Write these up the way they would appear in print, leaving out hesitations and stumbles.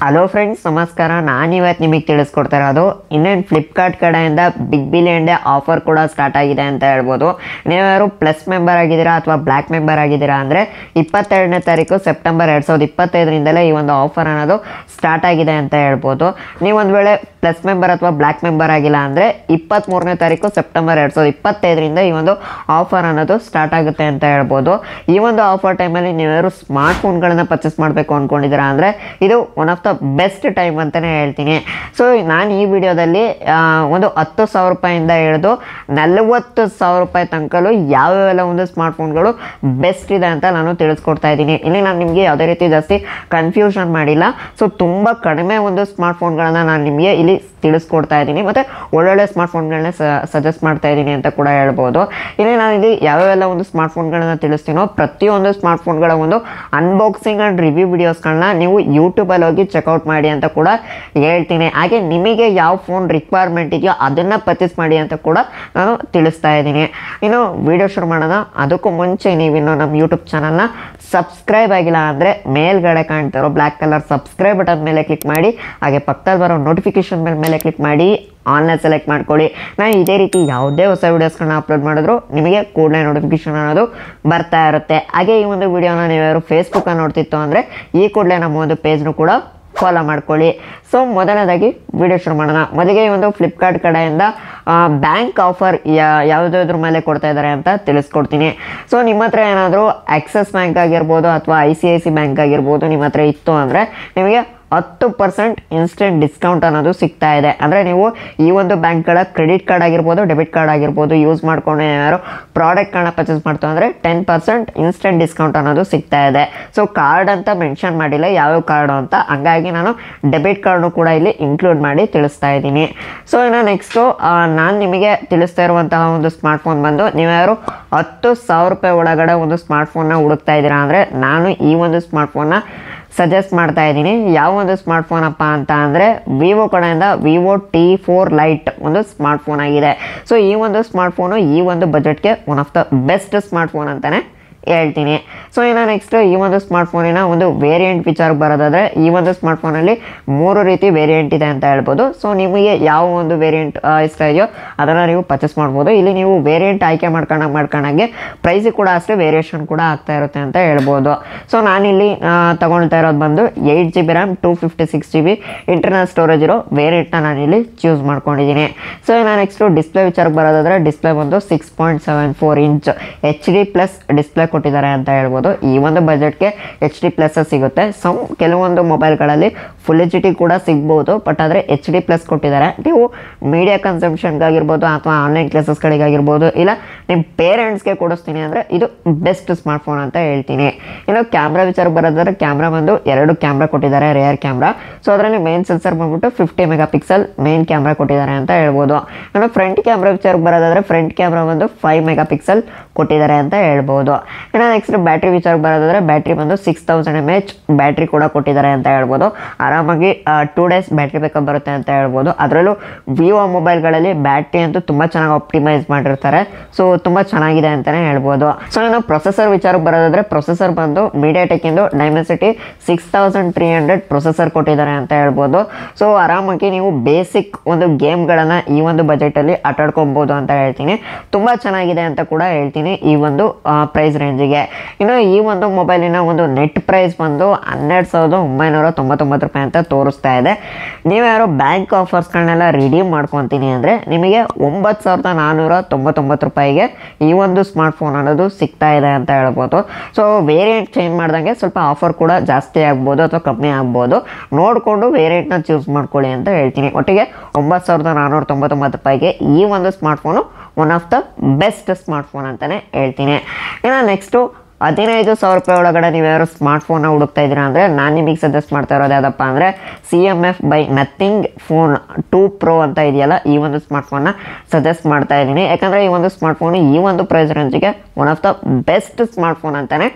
Hello friends, ನಮಸ್ಕಾರ. ನಾನಿವತ್ತು ನಿಮಗೆ ತಿಳಿಸ್ಕೊಡ್ತಾ ಇರೋದು ಇನ್ನೇನು ಫ್ಲಿಪ್ಕಾರ್ಟ್ ಕಡೆಯಿಂದ ಬಿಗ್ ಬಿಲಿಯನ್ ಡೇ ಆಫರ್ ಕೂಡ ಸ್ಟಾರ್ಟ್ ಆಗಿದೆ ಅಂತ ಹೇಳ್ಬೋದು. ನೀವ್ಯಾರು ಪ್ಲಸ್ ಮೆಂಬರ್ ಆಗಿದ್ದೀರಾ ಅಥವಾ ಬ್ಲ್ಯಾಕ್ ಮೆಂಬರ್ ಆಗಿದ್ದೀರಾ ಅಂದರೆ 22ನೇ ತಾರೀಕು ಸೆಪ್ಟೆಂಬರ್ 2025ರಿಂದಲೇ ಈ ಒಂದು ಆಫರ್ ಅನ್ನೋದು ಸ್ಟಾರ್ಟ್ ಆಗಿದೆ ಅಂತ ಹೇಳ್ಬೋದು. ನೀವೊಂದು ವೇಳೆ ಪ್ಲಸ್ ಮೆಂಬರ್ ಅಥವಾ ಬ್ಲ್ಯಾಕ್ ಮೆಂಬರ್ ಆಗಿಲ್ಲ ಅಂದರೆ 23ನೇ ತಾರೀಕು ಸೆಪ್ಟೆಂಬರ್ 2025ರಿಂದ ಈ ಒಂದು ಆಫರ್ ಅನ್ನೋದು ಸ್ಟಾರ್ಟ್ ಆಗುತ್ತೆ ಅಂತ ಹೇಳ್ಬೋದು. ಈ ಒಂದು ಆಫರ್ ಟೈಮಲ್ಲಿ ನೀವ್ಯಾರು ಸ್ಮಾರ್ಟ್ ಫೋನ್ಗಳನ್ನ ಪರ್ಚೇಸ್ ಮಾಡಬೇಕು ಅಂದ್ಕೊಂಡಿದ್ದೀರಾ ಅಂದರೆ ಇದು one of the best time ಅಂತಲೇ ಹೇಳ್ತೀನಿ. ಸೊ ನಾನು ಈ ವಿಡಿಯೋದಲ್ಲಿ ಒಂದು 10,000 ರೂಪಾಯಿಂದ ಹಿಡಿದು 40,000 ರೂಪಾಯಿ ತನಕಲೂ ಯಾವ್ಯಾವೆಲ್ಲ ಒಂದು ಸ್ಮಾರ್ಟ್ಫೋನ್ಗಳು ಬೆಸ್ಟ್ ಇದೆ ಅಂತ ನಾನು ತಿಳಿಸ್ಕೊಡ್ತಾ ಇದ್ದೀನಿ. ಇಲ್ಲಿ ನಾನು ನಿಮಗೆ ಯಾವುದೇ ರೀತಿ ಜಾಸ್ತಿ ಕನ್ಫ್ಯೂಷನ್ ಮಾಡಿಲ್ಲ. ಸೊ ತುಂಬ ಕಡಿಮೆ ಒಂದು ಸ್ಮಾರ್ಟ್ಫೋನ್ಗಳನ್ನು ನಾನು ನಿಮಗೆ ಇಲ್ಲಿ ತಿಳಿಸ್ಕೊಡ್ತಾ ಇದ್ದೀನಿ ಮತ್ತು ಒಳ್ಳೊಳ್ಳೆ ಸ್ಮಾರ್ಟ್ಫೋನ್ಗಳನ್ನ ಸಜೆಸ್ಟ್ ಮಾಡ್ತಾ ಇದ್ದೀನಿ ಅಂತ ಕೂಡ ಹೇಳ್ಬೋದು. ಇಲ್ಲಿ ನಾನು ಇಲ್ಲಿ ಯಾವ್ಯಾವೆಲ್ಲ ಒಂದು ಸ್ಮಾರ್ಟ್ಫೋನ್ಗಳನ್ನ ತಿಳಿಸ್ತೀನೋ ಪ್ರತಿಯೊಂದು ಸ್ಮಾರ್ಟ್ಫೋನ್ಗಳ ಒಂದು ಅನ್ಬಾಕ್ಸಿಂಗ್ ಆ್ಯಂಡ್ ರಿವ್ಯೂ ವಿಡಿಯೋಸ್ಗಳನ್ನ ನೀವು ಯೂಟ್ಯೂಬಲ್ಲಿ ಹೋಗಿ ಚೆಕ್ಔಟ್ ಮಾಡಿ ಅಂತ ಕೂಡ ಹೇಳ್ತೀನಿ. ಹಾಗೆ ನಿಮಗೆ ಯಾವ ಫೋನ್ ರಿಕ್ವೈರ್ಮೆಂಟ್ ಇದೆಯೋ ಅದನ್ನು ಪರ್ಚೇಸ್ ಮಾಡಿ ಅಂತ ಕೂಡ ನಾನು ತಿಳಿಸ್ತಾ ಇದ್ದೀನಿ. ಇನ್ನು ವಿಡಿಯೋ ಶುರು ಮಾಡೋಣ. ಅದಕ್ಕೂ ಮುಂಚೆ ನೀವಿನ್ನು ನಮ್ಮ ಯೂಟ್ಯೂಬ್ ಚಾನಲ್ನ ಸಬ್ಸ್ಕ್ರೈಬ್ ಆಗಿಲ್ಲ ಅಂದರೆ ಮೇಲ್ಗಡೆ ಕಾಣ್ತಿರೋ ಬ್ಲ್ಯಾಕ್ ಕಲರ್ ಸಬ್ಸ್ಕ್ರೈಬ್ ಬಟನ್ ಮೇಲೆ ಕ್ಲಿಕ್ ಮಾಡಿ, ಹಾಗೆ ಪಕ್ಕದಲ್ಲಿ ಬರೋ ನೋಟಿಫಿಕೇಶನ್ ಮೇಲೆ ಕ್ಲಿಕ್ ಮಾಡಿ ಆನ್ಲೈನ್ ಸೆಲೆಕ್ಟ್ ಮಾಡ್ಕೊಳ್ಳಿ. ನಾನು ಇದೇ ರೀತಿ ಯಾವುದೇ ಹೊಸ ವೀಡಿಯೋಸ್ಗಳನ್ನ ಅಪ್ಲೋಡ್ ಮಾಡಿದ್ರು ನಿಮಗೆ ಕೂಡಲೇ ನೋಟಿಫಿಕೇಶನ್ ಅನ್ನೋದು ಬರ್ತಾ ಇರುತ್ತೆ. ಹಾಗೆ ಈ ಒಂದು ವಿಡಿಯೋನ ನೀವ್ಯಾರು ಫೇಸ್ಬುಕ್ಕಲ್ಲಿ ನೋಡ್ತಿತ್ತು ಅಂದರೆ ಈ ಕೂಡಲೇ ನಮ್ಮ ಒಂದು ಪೇಜ್ನು ಕೂಡ ಫಾಲೋ ಮಾಡ್ಕೊಳ್ಳಿ. ಸೊ ಮೊದಲನೇದಾಗಿ ವಿಡಿಯೋ ಶುರು ಮಾಡೋಣ. ಮೊದಲಿಗೆ ಈ ಒಂದು ಫ್ಲಿಪ್ಕಾರ್ಟ್ ಕಡೆಯಿಂದ ಬ್ಯಾಂಕ್ ಆಫರ್ ಯಾವುದಾದ್ರ ಮೇಲೆ ಕೊಡ್ತಾ ಇದ್ದಾರೆ ಅಂತ ತಿಳಿಸ್ಕೊಡ್ತೀನಿ. ಸೊ ನಿಮ್ಮ ಹತ್ರ ಏನಾದರೂ ಆಕ್ಸಿಸ್ ಬ್ಯಾಂಕ್ ಆಗಿರ್ಬೋದು ಅಥವಾ ICICI ಬ್ಯಾಂಕ್ ಆಗಿರ್ಬೋದು ನಿಮ್ಮ ಹತ್ರ ಇತ್ತು ಅಂದರೆ ನಿಮಗೆ 10% ಇನ್ಸ್ಟೆಂಟ್ ಡಿಸ್ಕೌಂಟ್ ಅನ್ನೋದು ಸಿಗ್ತಾ ಇದೆ. ಅಂದರೆ ನೀವು ಈ ಒಂದು ಬ್ಯಾಂಕ್ಗಳ ಕ್ರೆಡಿಟ್ ಕಾರ್ಡ್ ಆಗಿರ್ಬೋದು, ಡೆಬಿಟ್ ಕಾರ್ಡ್ ಆಗಿರ್ಬೋದು ಯೂಸ್ ಮಾಡ್ಕೊಂಡು ಯಾರು ಪ್ರಾಡಕ್ಟ್ಗಳನ್ನ ಪರ್ಚೇಸ್ ಮಾಡ್ತು ಅಂದರೆ 10% ಇನ್ಸ್ಟೆಂಟ್ ಡಿಸ್ಕೌಂಟ್ ಅನ್ನೋದು ಸಿಗ್ತಾ ಇದೆ. ಸೊ ಕಾರ್ಡ್ ಅಂತ ಮೆನ್ಷನ್ ಮಾಡಿಲ್ಲ ಯಾವ್ಯಾವ ಕಾರ್ಡು ಅಂತ, ಹಂಗಾಗಿ ನಾನು ಡೆಬಿಟ್ ಕಾರ್ಡ್ನು ಕೂಡ ಇಲ್ಲಿ ಇನ್ಕ್ಲೂಡ್ ಮಾಡಿ ತಿಳಿಸ್ತಾ ಇದ್ದೀನಿ. ಸೊ ಇನ್ನು ನೆಕ್ಸ್ಟು ನಾನು ನಿಮಗೆ ತಿಳಿಸ್ತಾ ಇರುವಂತಹ ಒಂದು ಸ್ಮಾರ್ಟ್ಫೋನ್ ಬಂದು ನೀವ್ಯಾರು 10,000 ರೂಪಾಯಿ ಒಳಗಡೆ ಒಂದು ಸ್ಮಾರ್ಟ್ಫೋನ್ನ ಹುಡುಕ್ತಾ ಇದ್ದೀರಾ ಅಂದರೆ ನಾನು ಈ ಒಂದು ಸ್ಮಾರ್ಟ್ಫೋನ್ನ ಸಜೆಸ್ಟ್ ಮಾಡ್ತಾ ಇದ್ದೀನಿ. ಯಾವ ಒಂದು ಸ್ಮಾರ್ಟ್ಫೋನ್ ಅಪ್ಪ ಅಂತ ಅಂದರೆ ವಿವೋ ಕಡೆಯಿಂದ ವಿವೋ T4 ಲೈಟ್ ಒಂದು ಸ್ಮಾರ್ಟ್ಫೋನ್ ಆಗಿದೆ. ಸೊ ಈ ಒಂದು ಸ್ಮಾರ್ಟ್ಫೋನು ಈ ಒಂದು ಬಜೆಟ್ಗೆ one of the best smartphone ಅಂತಲೇ ಹೇಳ್ತೀನಿ. ಸೊ ಇನ್ನು ನೆಕ್ಸ್ಟ್ ಈ ಒಂದು ಸ್ಮಾರ್ಟ್ಫೋನಿನ ಒಂದು ವೇರಿಯಂಟ್ ವಿಚಾರಕ್ಕೆ ಬರೋದಾದರೆ ಈ ಒಂದು ಸ್ಮಾರ್ಟ್ಫೋನಲ್ಲಿ 3 ರೀತಿ ವೇರಿಯಂಟ್ ಇದೆ ಅಂತ ಹೇಳ್ಬೋದು. ಸೊ ನಿಮಗೆ ಯಾವ ಒಂದು ವೇರಿಯಂಟ್ ಇಷ್ಟ ಇದೆಯೋ ಅದನ್ನು ನೀವು ಪರ್ಚೇಸ್ ಮಾಡ್ಬೋದು. ಇಲ್ಲಿ ನೀವು ವೇರಿಯಂಟ್ ಆಯ್ಕೆ ಮಾಡ್ಕೊಂಡಾಗೆ ಪ್ರೈಸಿಗೆ ಕೂಡ ಅಷ್ಟೇ ವೇರಿಯೇಷನ್ ಕೂಡ ಆಗ್ತಾ ಇರುತ್ತೆ ಅಂತ ಹೇಳ್ಬೋದು. ಸೊ ನಾನಿಲ್ಲಿ ತಗೊಳ್ತಾ ಇರೋದು ಬಂದು 8GB RAM 256GB internal storage ಇರೋ ವೇರಿಯಂಟ್ನ ನಾನಿಲ್ಲಿ ಚೂಸ್ ಮಾಡ್ಕೊಂಡಿದ್ದೀನಿ. ಸೊ ಇನ್ನು ನೆಕ್ಸ್ಟು ಡಿಸ್ಪ್ಲೇ ವಿಚಾರಕ್ಕೆ ಬರೋದಾದರೆ ಡಿಸ್ಪ್ಲೇ ಬಂದು 6.74 ಇಂಚ್ HD+ ಡಿಸ್ಪ್ಲೇ ಕೊಟ್ಟಿದ್ದಾರೆ ಅಂತ ಹೇಳ್ಬೋದು. ಈ ಒಂದು ಬಜೆಟ್ಗೆ HD+ ಸಿಗುತ್ತೆ. ಕೆಲವೊಂದು ಮೊಬೈಲ್ಗಳಲ್ಲಿ ಫುಲ್ HD ಕೂಡ ಸಿಗ್ಬೋದು, ಬಟ್ ಆದರೆ HD+ ಕೊಟ್ಟಿದ್ದಾರೆ. ನೀವು ಮೀಡಿಯಾ ಕನ್ಸಂಪ್ಷನ್ಗಾಗಿರ್ಬೋದು ಅಥವಾ ಆನ್ಲೈನ್ ಕ್ಲಾಸಸ್ಗಳಿಗಾಗಿರ್ಬೋದು ಇಲ್ಲ ನಿಮ್ಮ ಪೇರೆಂಟ್ಸ್ಗೆ ಕೊಡಿಸ್ತೀನಿ ಅಂದರೆ ಇದು ಬೆಸ್ಟ್ ಸ್ಮಾರ್ಟ್ಫೋನ್ ಅಂತ ಹೇಳ್ತೀನಿ. ಇನ್ನು ಕ್ಯಾಮ್ರಾ ವಿಚಾರಕ್ಕೆ ಬರೋದಾದ್ರೆ ಕ್ಯಾಮ್ರಾ ಬಂದು 2 ಕ್ಯಾಮ್ರಾ ಕೊಟ್ಟಿದ್ದಾರೆ, ರೇರ್ ಕ್ಯಾಮ್ರಾ. ಸೊ ಅದರಲ್ಲಿ ಮೇನ್ ಸೆನ್ಸರ್ ಬಂದ್ಬಿಟ್ಟು 50 MP ಮೇನ್ ಕ್ಯಾಮ್ರಾ ಕೊಟ್ಟಿದ್ದಾರೆ ಅಂತ ಹೇಳ್ಬೋದು. ಇನ್ನು ಫ್ರಂಟ್ ಕ್ಯಾಮ್ರಾ ವಿಚಾರಕ್ಕೆ ಬರೋದಾದರೆ ಫ್ರಂಟ್ ಕ್ಯಾಮ್ರಾ ಬಂದು 5 MP ಕೊಟ್ಟಿದ್ದಾರೆ ಅಂತ ಹೇಳ್ಬೋದು. ಇನ್ನು ನೆಕ್ಸ್ಟ್ ಬ್ಯಾಟ್ರಿ ವಿಚಾರಕ್ಕೆ ಬರೋದಾದರೆ ಬ್ಯಾಟ್ರಿ ಬಂದು 6000 mAh ಬ್ಯಾಟ್ರಿ ಕೂಡ ಕೊಟ್ಟಿದ್ದಾರೆ ಅಂತ ಹೇಳ್ಬೋದು. ಆರಾಮಾಗಿ 2 ಡೇಸ್ ಬ್ಯಾಟ್ರಿ ಬೇಕಪ್ ಬರುತ್ತೆ ಅಂತ ಹೇಳ್ಬೋದು. ಅದರಲ್ಲೂ ವಿವೋ ಮೊಬೈಲ್ಗಳಲ್ಲಿ ಬ್ಯಾಟ್ರಿ ಅಂತೂ ತುಂಬ ಚೆನ್ನಾಗಿ ಆಪ್ಟಿಮೈಸ್ ಮಾಡಿರ್ತಾರೆ. ಸೊ ತುಂಬ ಚೆನ್ನಾಗಿದೆ ಅಂತಲೇ ಹೇಳ್ಬೋದು. ಸೊ ಇನ್ನು ಪ್ರೊಸೆಸರ್ ವಿಚಾರಕ್ಕೆ ಬರೋದಾದರೆ ಪ್ರೊಸೆಸರ್ ಬಂದು MediaTek ಇಂದು Dimensity 6300 ಪ್ರೊಸೆಸರ್ ಕೊಟ್ಟಿದ್ದಾರೆ ಅಂತ ಹೇಳ್ಬೋದು. ಸೊ ಆರಾಮಾಗಿ ನೀವು ಬೇಸಿಕ್ ಒಂದು ಗೇಮ್ಗಳನ್ನು ಈ ಒಂದು ಬಜೆಟಲ್ಲಿ ಆಟಾಡ್ಕೊಬೋದು ಅಂತ ಹೇಳ್ತೀನಿ. ತುಂಬ ಚೆನ್ನಾಗಿದೆ ಅಂತ ಕೂಡ ಹೇಳ್ತೀನಿ ಈ ಒಂದು ಪ್ರೈಸ್ ರೇಂಜಿಗೆ. ಇನ್ನು ಈ ಒಂದು ಮೊಬೈಲಿನ ಒಂದು ನೆಟ್ ಪ್ರೈಸ್ ಬಂದು 12,999 ರೂಪಾಯಿ ಅಂತ ತೋರಿಸ್ತಾ ಇದೆ. ನೀವ್ಯಾರೋ ಬ್ಯಾಂಕ್ ಆಫರ್ಸ್ಗಳನ್ನೆಲ್ಲ ರಿಡೀಮ್ ಮಾಡ್ಕೊತೀನಿ ಅಂದರೆ ನಿಮಗೆ 9,499 ರೂಪಾಯಿಗೆ ಈ ಒಂದು ಸ್ಮಾರ್ಟ್ಫೋನ್ ಅನ್ನೋದು ಸಿಗ್ತಾ ಇದೆ ಅಂತ ಹೇಳ್ಬೋದು. ಸೊ ವೇರಿಯಂಟ್ ಚೇಂಜ್ ಮಾಡ್ದಂಗೆ ಸ್ವಲ್ಪ ಆಫರ್ ಕೂಡ ಜಾಸ್ತಿ ಆಗ್ಬೋದು ಅಥವಾ ಕಮ್ಮಿ ಆಗ್ಬೋದು. ನೋಡಿಕೊಂಡು ವೇರಿಯಂಟ್ನ ಚೂಸ್ ಮಾಡ್ಕೊಳ್ಳಿ ಅಂತ ಹೇಳ್ತೀನಿ. ಒಟ್ಟಿಗೆ 9,499 ರೂಪಾಯಿಗೆ ಈ ಒಂದು smartphone one of the best smartphone ಅಂತಲೇ ಹೇಳ್ತೀನಿ. ಇನ್ನು ನೆಕ್ಸ್ಟು 15,000 ರೂಪಾಯಿ ಒಳಗಡೆ ನೀವು ಯಾರು ಸ್ಮಾರ್ಟ್ಫೋನ್ನ ಹುಡುಕ್ತಾ ಇದ್ದೀರಾ ಅಂದರೆ ನಾನು ನಿಮಗೆ ಸಜೆಸ್ಟ್ ಮಾಡ್ತಾ ಇರೋದು ಯಾವುದಪ್ಪ ಅಂದರೆ CMF by nothing phone 2 Pro ಅಂತ ಇದೆಯಲ್ಲ ಈ ಒಂದು ಸ್ಮಾರ್ಟ್ಫೋನ್ನ ಸಜೆಸ್ಟ್ ಮಾಡ್ತಾ ಇದ್ದೀನಿ. ಯಾಕಂದರೆ ಈ ಒಂದು ಸ್ಮಾರ್ಟ್ಫೋನು ಈ ಒಂದು ಪ್ರೈಸ್ ರೇಂಜಿಗೆ one of the best smartphone ಅಂತಲೇ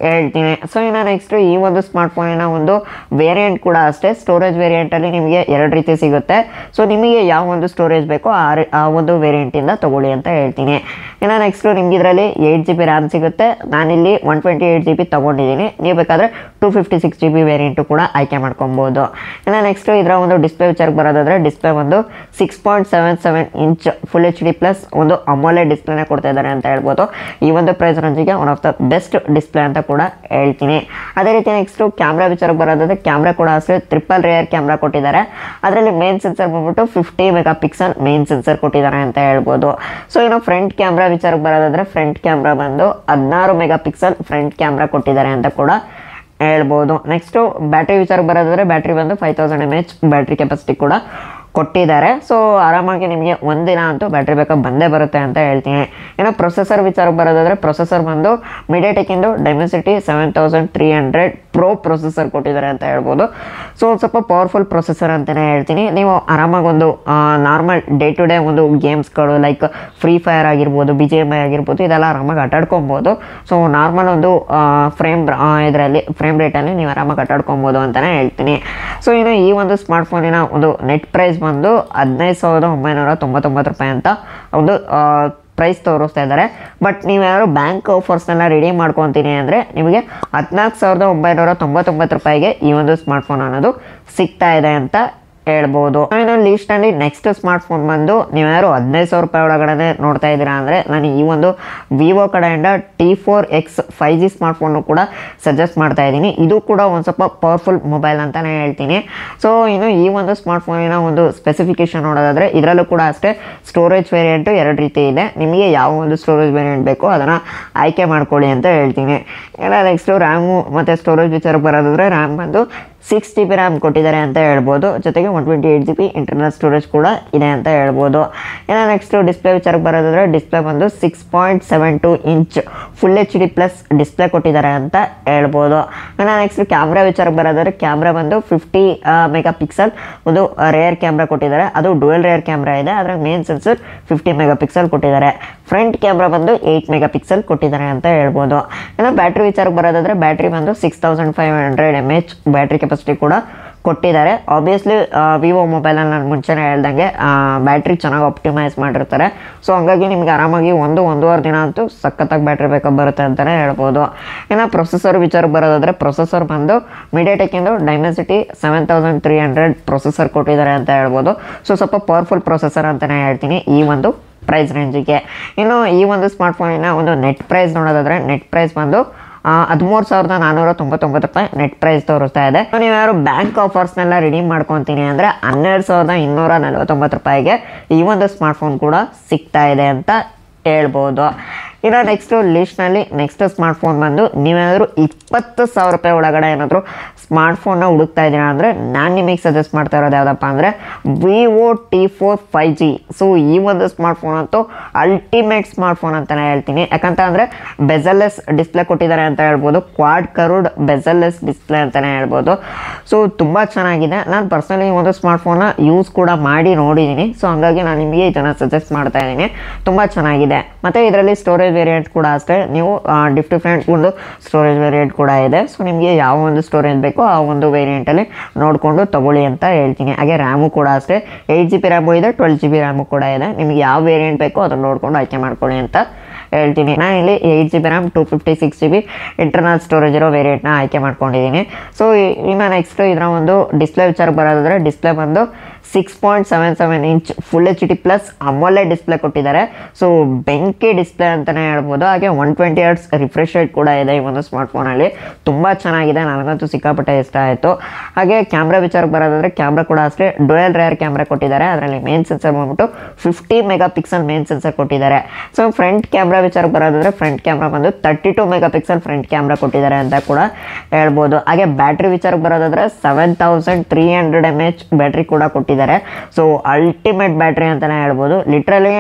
ಹೇಳ್ತೀನಿ. ಸೊ ಇನ್ನು ನೆಕ್ಸ್ಟು ಈ ಒಂದು ಸ್ಮಾರ್ಟ್ಫೋನಿನ ಒಂದು ವೇರಿಯಂಟ್ ಕೂಡ ಅಷ್ಟೇ, ಸ್ಟೋರೇಜ್ ವೇರಿಯಂಟಲ್ಲಿ ನಿಮಗೆ 2 ರೀತಿ ಸಿಗುತ್ತೆ. ಸೊ ನಿಮಗೆ ಯಾವ ಒಂದು ಸ್ಟೋರೇಜ್ ಬೇಕೋ ಆ ಒಂದು ವೇರಿಯಂಟಿಂದ ತೊಗೊಳ್ಳಿ ಅಂತ ಹೇಳ್ತೀನಿ. ಇನ್ನು ನೆಕ್ಸ್ಟು ನಿಮ್ಗೆ ಇದರಲ್ಲಿ 8GB ರ್ಯಾಮ್ ಸಿಗುತ್ತೆ. ನಾನಿಲ್ಲಿ 128GB ತೊಗೊಂಡಿದ್ದೀನಿ. ನೀವು ಬೇಕಾದರೆ 256GB ವೇರಿಯಂಟು ಕೂಡ ಆಯ್ಕೆ ಮಾಡ್ಕೊಬೋದು. ಇನ್ನು ನೆಕ್ಸ್ಟು ಇದರ ಒಂದು ಡಿಸ್ಪ್ಲೇ ವಿಚಾರಕ್ಕೆ ಬರೋದಾದರೆ ಡಿಸ್ಪ್ಲೇ ಒಂದು 6.77 ಇಂಚ್ ಫುಲ್ HD ಪ್ಲಸ್ ಒಂದು ಅಮೋಲೆಡ್ ಡಿಸ್ಪ್ಲೇನೇ ಕೊಡ್ತಾ ಇದ್ದಾರೆ ಅಂತ ಹೇಳ್ಬೋದು. ಈ ಒಂದು ಪ್ರೈಸ್ ರೇಂಜಿಗೆ one of the best display ಅಂತ ಕೂಡ ಹೇಳ್ತೀನಿ. ಅದೇ ರೀತಿ ನೆಕ್ಸ್ಟು ಕ್ಯಾಮ್ರಾ ವಿಚಾರಕ್ಕೆ ಬರೋದಾದರೆ ಕ್ಯಾಮ್ರಾ ಕೂಡ ಅಷ್ಟೇ ಟ್ರಿಪಲ್ ರೇಯರ್ ಕ್ಯಾಮ್ರಾ ಕೊಟ್ಟಿದ್ದಾರೆ. ಅದರಲ್ಲಿ ಮೇನ್ ಸೆನ್ಸರ್ ಬಂದ್ಬಿಟ್ಟು 50 ಮೆಗಾಪಿಕ್ಸೆಲ್ ಮೇನ್ ಸೆನ್ಸರ್ ಕೊಟ್ಟಿದ್ದಾರೆ ಅಂತ ಹೇಳ್ಬೋದು. ಸೊ ಇನ್ನು ಫ್ರಂಟ್ ಕ್ಯಾಮ್ರಾ ವಿಚಾರಕ್ಕೆ ಬರೋದಾದರೆ ಫ್ರಂಟ್ ಕ್ಯಾಮ್ರಾ ಬಂದು 16 ಮೆಗಾಪಿಕ್ಸೆಲ್ ಫ್ರಂಟ್ ಕ್ಯಾಮ್ರಾ ಕೊಟ್ಟಿದ್ದಾರೆ ಅಂತ ಕೂಡ ಹೇಳ್ಬೋದು. ನೆಕ್ಸ್ಟು ಬ್ಯಾಟ್ರಿ ವಿಚಾರಕ್ಕೆ ಬರೋದಾದರೆ ಬ್ಯಾಟ್ರಿ ಬಂದು 5000 mAh ಬ್ಯಾಟ್ರಿ ಕೆಪಾಸಿಟಿ ಕೂಡ ಕೊಟ್ಟಿದ್ದಾರೆ. ಸೊ ಆರಾಮಾಗಿ ನಿಮಗೆ ಒಂದಿನ ಅಂತೂ ಬ್ಯಾಟ್ರಿ ಬ್ಯಾಕಪ್ ಬಂದೇ ಬರುತ್ತೆ ಅಂತ ಹೇಳ್ತೀನಿ. ಇನ್ನು ಪ್ರೊಸೆಸರ್ ವಿಚಾರಕ್ಕೆ ಬರೋದಾದರೆ ಪ್ರೊಸೆಸರ್ ಬಂದು ಮಿಡಿಯಾಟೆಕ್ಕಿಂದು ಡೈಮೆನ್ಸಿಟಿ 7300 ಪ್ರೋ ಪ್ರೊಸೆಸರ್ ಕೊಟ್ಟಿದ್ದಾರೆ ಅಂತ ಹೇಳ್ಬೋದು. ಸೊ ಒಂದು ಸ್ವಲ್ಪ ಪವರ್ಫುಲ್ ಪ್ರೊಸೆಸರ್ ಅಂತಲೇ ಹೇಳ್ತೀನಿ. ನೀವು ಆರಾಮಾಗಿ ಒಂದು ನಾರ್ಮಲ್ ಡೇ ಟು ಡೇ ಒಂದು ಗೇಮ್ಸ್ಗಳು ಲೈಕ್ ಫ್ರೀ ಫೈರ್ ಆಗಿರ್ಬೋದು, BGMI ಆಗಿರ್ಬೋದು, ಇದೆಲ್ಲ ಆರಾಮಾಗಿ ಆಟಾಡ್ಕೊಬೋದು. ಸೊ ನಾರ್ಮಲ್ ಒಂದು ಫ್ರೇಮ್ ರೇಟಲ್ಲಿ ನೀವು ಆರಾಮಾಗಿ ಆಟಾಡ್ಕೊಬೋದು ಅಂತಲೇ ಹೇಳ್ತೀನಿ. ಸೊ ಇನ್ನು ಈ ಒಂದು ಸ್ಮಾರ್ಟ್ಫೋನಿನ ಒಂದು ನೆಟ್ ಪ್ರೈಸ್ ಬಂದು 15,999 ರೂಪಾಯಿ ಅಂತ ಒಂದು ಪ್ರೈಸ್ ತೋರಿಸ್ತಾ ಇದ್ದಾರೆ. ಬಟ್ ನೀವು ಯಾರು ಬ್ಯಾಂಕ್ ಆಫರ್ಸ್ನೆಲ್ಲ ರೆಡಿ ಮಾಡ್ಕೊತೀನಿ ಅಂದರೆ ನಿಮಗೆ 14,999 ರೂಪಾಯಿಗೆ ಈ ಒಂದು ಸ್ಮಾರ್ಟ್ಫೋನ್ ಅನ್ನೋದು ಸಿಗ್ತಾ ಇದೆ ಅಂತ ಹೇಳ್ಬೋದು. ಇನ್ನು ಲೀಸ್ಟಲ್ಲಿ ನೆಕ್ಸ್ಟ್ ಸ್ಮಾರ್ಟ್ಫೋನ್ ಬಂದು ನೀವ್ಯಾರು 15,000 ರೂಪಾಯಿ ಒಳಗಡೆ ನೋಡ್ತಾ ಇದ್ದೀರಾ ಅಂದರೆ ನಾನು ಈ ಒಂದು ವಿವೋ ಕಡೆಯಿಂದ T4X 5G ಸ್ಮಾರ್ಟ್ಫೋನು ಕೂಡ ಸಜೆಸ್ಟ್ ಮಾಡ್ತಾ ಇದ್ದೀನಿ. ಇದು ಕೂಡ ಒಂದು ಸ್ವಲ್ಪ ಪವರ್ಫುಲ್ ಮೊಬೈಲ್ ಅಂತಲೇ ಹೇಳ್ತೀನಿ. ಸೊ ಇನ್ನು ಈ ಒಂದು ಸ್ಮಾರ್ಟ್ಫೋನಿನ ಒಂದು ಸ್ಪೆಸಿಫಿಕೇಶನ್ ನೋಡೋದಾದರೆ ಇದರಲ್ಲೂ ಕೂಡ ಅಷ್ಟೇ ಸ್ಟೋರೇಜ್ ವೇರಿಯಂಟು 2 ರೀತಿ ಇದೆ. ನಿಮಗೆ ಯಾವ ಒಂದು ಸ್ಟೋರೇಜ್ ವೇರಿಯಂಟ್ ಬೇಕೋ ಅದನ್ನು ಆಯ್ಕೆ ಮಾಡ್ಕೊಳ್ಳಿ ಅಂತ ಹೇಳ್ತೀನಿ. ಎಲ್ಲ ನೆಕ್ಸ್ಟು ರ್ಯಾಮು ಮತ್ತು ಸ್ಟೋರೇಜ್ ವಿಚಾರಕ್ಕೆ ಬರೋದಾದರೆ ರ್ಯಾಮ್ ಬಂದು 6GB ರ್ಯಾಮ್ ಕೊಟ್ಟಿದ್ದಾರೆ ಅಂತ ಹೇಳ್ಬೋದು. ಜೊತೆಗೆ 128GB ಇಂಟರ್ನಲ್ ಸ್ಟೋರೇಜ್ ಕೂಡ ಇದೆ ಅಂತ ಹೇಳ್ಬೋದು. ಇನ್ನು ನೆಕ್ಸ್ಟು ಡಿಸ್ಪ್ಲೇ ವಿಚಾರಕ್ಕೆ ಬರೋದಾದರೆ ಡಿಸ್ಪ್ಲೇ ಬಂದು 6.72 inch full HD plus display ಕೊಟ್ಟಿದ್ದಾರೆ ಅಂತ ಹೇಳ್ಬೋದು. ಇನ್ನು ನೆಕ್ಸ್ಟ್ ಕ್ಯಾಮ್ರಾ ವಿಚಾರಕ್ಕೆ ಬರೋದಾದರೆ ಕ್ಯಾಮ್ರಾ ಬಂದು 50 ಮೆಗಾಪಿಕ್ಸೆಲ್ ಒಂದು ರೇರ್ ಕ್ಯಾಮ್ರಾ ಕೊಟ್ಟಿದ್ದಾರೆ. ಅದು ಡುವೆಲ್ ರೇರ್ ಕ್ಯಾಮ್ರಾ ಇದೆ. ಅದರ ಮೇನ್ ಸೆನ್ಸರ್ 50 ಮೆಗಾಪಿಕ್ಸೆಲ್ ಕೊಟ್ಟಿದ್ದಾರೆ. ಫ್ರಂಟ್ ಕ್ಯಾಮ್ರಾ ಬಂದು 8 ಮೆಗಾಪಿಕ್ಸೆಲ್ ಕೊಟ್ಟಿದ್ದಾರೆ ಅಂತ ಹೇಳ್ಬೋದು. ಇನ್ನು ಬ್ಯಾಟ್ರಿ ವಿಚಾರಕ್ಕೆ ಬರೋದಾದರೆ ಬ್ಯಾಟ್ರಿ ಬಂದು 6500 mAh ಬ್ಯಾಟ್ರಿ ಕೆಪಾಸಿಟಿ ಕೂಡ ಕೊಟ್ಟಿದ್ದಾರೆ. ಆಬ್ವಿಯಸ್ಲಿ ವಿವೋ ಮೊಬೈಲಲ್ಲಿ ನಾನು ಮುಂಚೆನೇ ಹೇಳ್ದಂಗೆ ಬ್ಯಾಟ್ರಿ ಚೆನ್ನಾಗಿ ಆಪ್ಟಿಮೈಸ್ ಮಾಡಿರ್ತಾರೆ. ಸೊ ಹಂಗಾಗಿ ನಿಮ್ಗೆ ಆರಾಮಾಗಿ 1-1.5 ದಿನ ಅಂತೂ ಸಖತ್ತಾಗಿ ಬ್ಯಾಟ್ರಿ ಬ್ಯಾಕಪ್ ಬರುತ್ತೆ ಅಂತಲೇ ಹೇಳ್ಬೋದು. ಇನ್ನು ಪ್ರೊಸೆಸರ್ ವಿಚಾರಕ್ಕೆ ಬರೋದಾದರೆ ಪ್ರೊಸೆಸರ್ ಬಂದು ಮಿಡಿಯಾಟೆಕ್ಕಿಂದು ಡೈಮೆನ್ಸಿಟಿ 7300 ಪ್ರೊಸೆಸರ್ ಕೊಟ್ಟಿದ್ದಾರೆ ಅಂತ ಹೇಳ್ಬೋದು. ಸೊ ಸ್ವಲ್ಪ ಪವರ್ಫುಲ್ ಪ್ರೊಸೆಸರ್ ಅಂತಲೇ ಹೇಳ್ತೀನಿ ಈ ಒಂದು ಪ್ರೈಸ್ ರೇಂಜಿಗೆ. ಇನ್ನು ಈ ಒಂದು ಸ್ಮಾರ್ಟ್ಫೋನಿನ ಒಂದು ನೆಟ್ ಪ್ರೈಸ್ ನೋಡೋದಾದರೆ ನೆಟ್ ಪ್ರೈಸ್ ಬಂದು 13,499 ರೂಪಾಯಿ ನೆಟ್ ಪ್ರೈಸ್ ತೋರಿಸ್ತಾ ಇದೆ. ನೀವು ಯಾರು ಬ್ಯಾಂಕ್ ಆಫರ್ಸ್ನೆಲ್ಲ ರಿಡೀಮ್ ಮಾಡ್ಕೊತೀನಿ ಅಂದರೆ 12,249 ರೂಪಾಯಿಗೆ ಈ ಒಂದು ಸ್ಮಾರ್ಟ್ಫೋನ್ ಕೂಡ ಸಿಗ್ತಾ ಇದೆ ಅಂತ ಹೇಳ್ಬೋದು. ಇನ್ನು ನೆಕ್ಸ್ಟು ಲಿಸ್ಟ್ನಲ್ಲಿ ನೆಕ್ಸ್ಟ್ ಸ್ಮಾರ್ಟ್ಫೋನ್ ಬಂದು ನೀವೇನಾದರೂ 20,000 ರೂಪಾಯಿ ಒಳಗಡೆ ಏನಾದರೂ ಸ್ಮಾರ್ಟ್ಫೋನ್ನ ಹುಡುಕ್ತಾ ಇದ್ದೀರಾ ಅಂದರೆ ನಾನು ನಿಮಗೆ ಸಜೆಸ್ಟ್ ಮಾಡ್ತಾ ಇರೋದು ಯಾವುದಪ್ಪ ಅಂದರೆ ವಿವೋ T4 5G. ಸೊ ಈ ಒಂದು ಸ್ಮಾರ್ಟ್ಫೋನ್ ಅಂತೂ ಅಲ್ಟಿಮೇಟ್ ಸ್ಮಾರ್ಟ್ಫೋನ್ ಅಂತಲೇ ಹೇಳ್ತೀನಿ. ಯಾಕಂತ ಅಂದರೆ ಬೆಸಲ್ಲೆಸ್ ಡಿಸ್ಪ್ಲೇ ಕೊಟ್ಟಿದ್ದಾರೆ ಅಂತ ಹೇಳ್ಬೋದು. ಕ್ವಾಡ್ ಕರ್ವ್ಡ್ ಬೆಸಲ್ಲೆಸ್ ಡಿಸ್ಪ್ಲೇ ಅಂತಲೇ ಹೇಳ್ಬೋದು. ಸೊ ತುಂಬ ಚೆನ್ನಾಗಿದೆ. ನಾನು ಪರ್ಸನಲಿ ಈ ಒಂದು ಸ್ಮಾರ್ಟ್ಫೋನ್ನ ಯೂಸ್ ಕೂಡ ಮಾಡಿ ನೋಡಿದ್ದೀನಿ. ಸೊ ಹಂಗಾಗಿ ನಾನು ನಿಮಗೆ ಇದನ್ನು ಸಜೆಸ್ಟ್ ಮಾಡ್ತಾ ಇದ್ದೀನಿ. ತುಂಬ ಚೆನ್ನಾಗಿದೆ. ಮತ್ತು ಇದರಲ್ಲಿ ಸ್ಟೋರೇಜ್ ವೇರಿಯಂಟ್ ಕೂಡ ಅಷ್ಟೇ ನೀವು ಡಿಫ್ರೆಂಟ್ ಒಂದು ಸ್ಟೋರೇಜ್ ವೇರಿಯಂಟ್ ಕೂಡ ಇದೆ. ಸೊ ನಿಮಗೆ ಯಾವ ಒಂದು ಸ್ಟೋರೇಜ್ ಬೇಕೋ ಆ ಒಂದು ವೇರಿಯಂಟಲ್ಲಿ ನೋಡಿಕೊಂಡು ತೊಗೊಳ್ಳಿ ಅಂತ ಹೇಳ್ತೀನಿ. ಹಾಗೆ ರ್ಯಾಮು ಕೂಡ ಅಷ್ಟೇ 8GB ರ್ಯಾಮು ಇದೆ, 12GB ರ್ಯಾಮು ಕೂಡ ಇದೆ. ನಿಮಗೆ ಯಾವ ವೇರಿಯಂಟ್ ಬೇಕೋ ಅದನ್ನು ನೋಡಿಕೊಂಡು ಆಯ್ಕೆ ಮಾಡ್ಕೊಳ್ಳಿ ಅಂತ ಹೇಳ್ತೀನಿ. ನಾನು ಇಲ್ಲಿ 8GB RAM 256GB internal storage ಇರೋ ವೇರಿಯಂಟ್ನ ಆಯ್ಕೆ ಮಾಡ್ಕೊಂಡಿದ್ದೀನಿ. ಸೊ ಇನ್ನು ನೆಕ್ಸ್ಟು ಇದರ ಒಂದು ಡಿಸ್ಪ್ಲೇ ವಿಚಾರಕ್ಕೆ ಬರೋದಾದರೆ ಡಿಸ್ಪ್ಲೇ ಬಂದು 6.77 inch full HD plus ಅಮೋಲೆಡ್ display ಕೊಟ್ಟಿದ್ದಾರೆ. ಸೊ ಬೆಂಕಿ ಡಿಸ್ಪ್ಲೇ ಅಂತಲೇ ಹೇಳ್ಬೋದು. ಹಾಗೆ 120 Hz ರಿಫ್ರೆಶ್ ರೇಟ್ ಕೂಡ ಇದೆ ಈ ಒಂದು ಸ್ಮಾರ್ಟ್ಫೋನಲ್ಲಿ. ತುಂಬ ಚೆನ್ನಾಗಿದೆ, ನನಗಂತೂ ಸಿಕ್ಕಾಪಟ್ಟೆ ಇಷ್ಟ ಆಯಿತು. ಹಾಗೆ ಕ್ಯಾಮ್ರಾ ವಿಚಾರಕ್ಕೆ ಬರೋದಾದರೆ ಕ್ಯಾಮ್ರಾ ಕೂಡ ಅಷ್ಟೇ ಡುವೆಲ್ ರೇರ್ ಕ್ಯಾಮ್ರಾ ಕೊಟ್ಟಿದ್ದಾರೆ. ಅದರಲ್ಲಿ ಮೇನ್ ಸೆನ್ಸರ್ ಬಂದ್ಬಿಟ್ಟು 50 ಮೆಗಾಪಿಕ್ಸೆಲ್ ಮೇನ್ ಸೆನ್ಸರ್ ಕೊಟ್ಟಿದ್ದಾರೆ. ಸೊ ಫ್ರಂಟ್ ಕ್ಯಾಮ್ರಾ ವಿಚಾರಕ್ಕೆ ಬರೋದಾದರೆ ಫ್ರಂಟ್ ಕ್ಯಾಮ್ರಾ ಬಂದು 32 ಮೆಗಾಪಿಕ್ಸೆಲ್ ಫ್ರಂಟ್ ಕ್ಯಾಮ್ರಾ ಕೊಟ್ಟಿದ್ದಾರೆ ಅಂತ ಕೂಡ ಹೇಳ್ಬೋದು. ಹಾಗೆ ಬ್ಯಾಟ್ರಿ ವಿಚಾರಕ್ಕೆ ಬರೋದಾದರೆ 7300 mAh ಬ್ಯಾಟ್ರಿ ಕೂಡ ಕೊಟ್ಟಿದ್ದಾರೆ. ಸೊ ಅಲ್ಟಿಮೇಟ್ ಬ್ಯಾಟ್ರಿ ಅಂತಲೇ ಹೇಳ್ಬೋದು. ಲಿಟ್ರಲಿ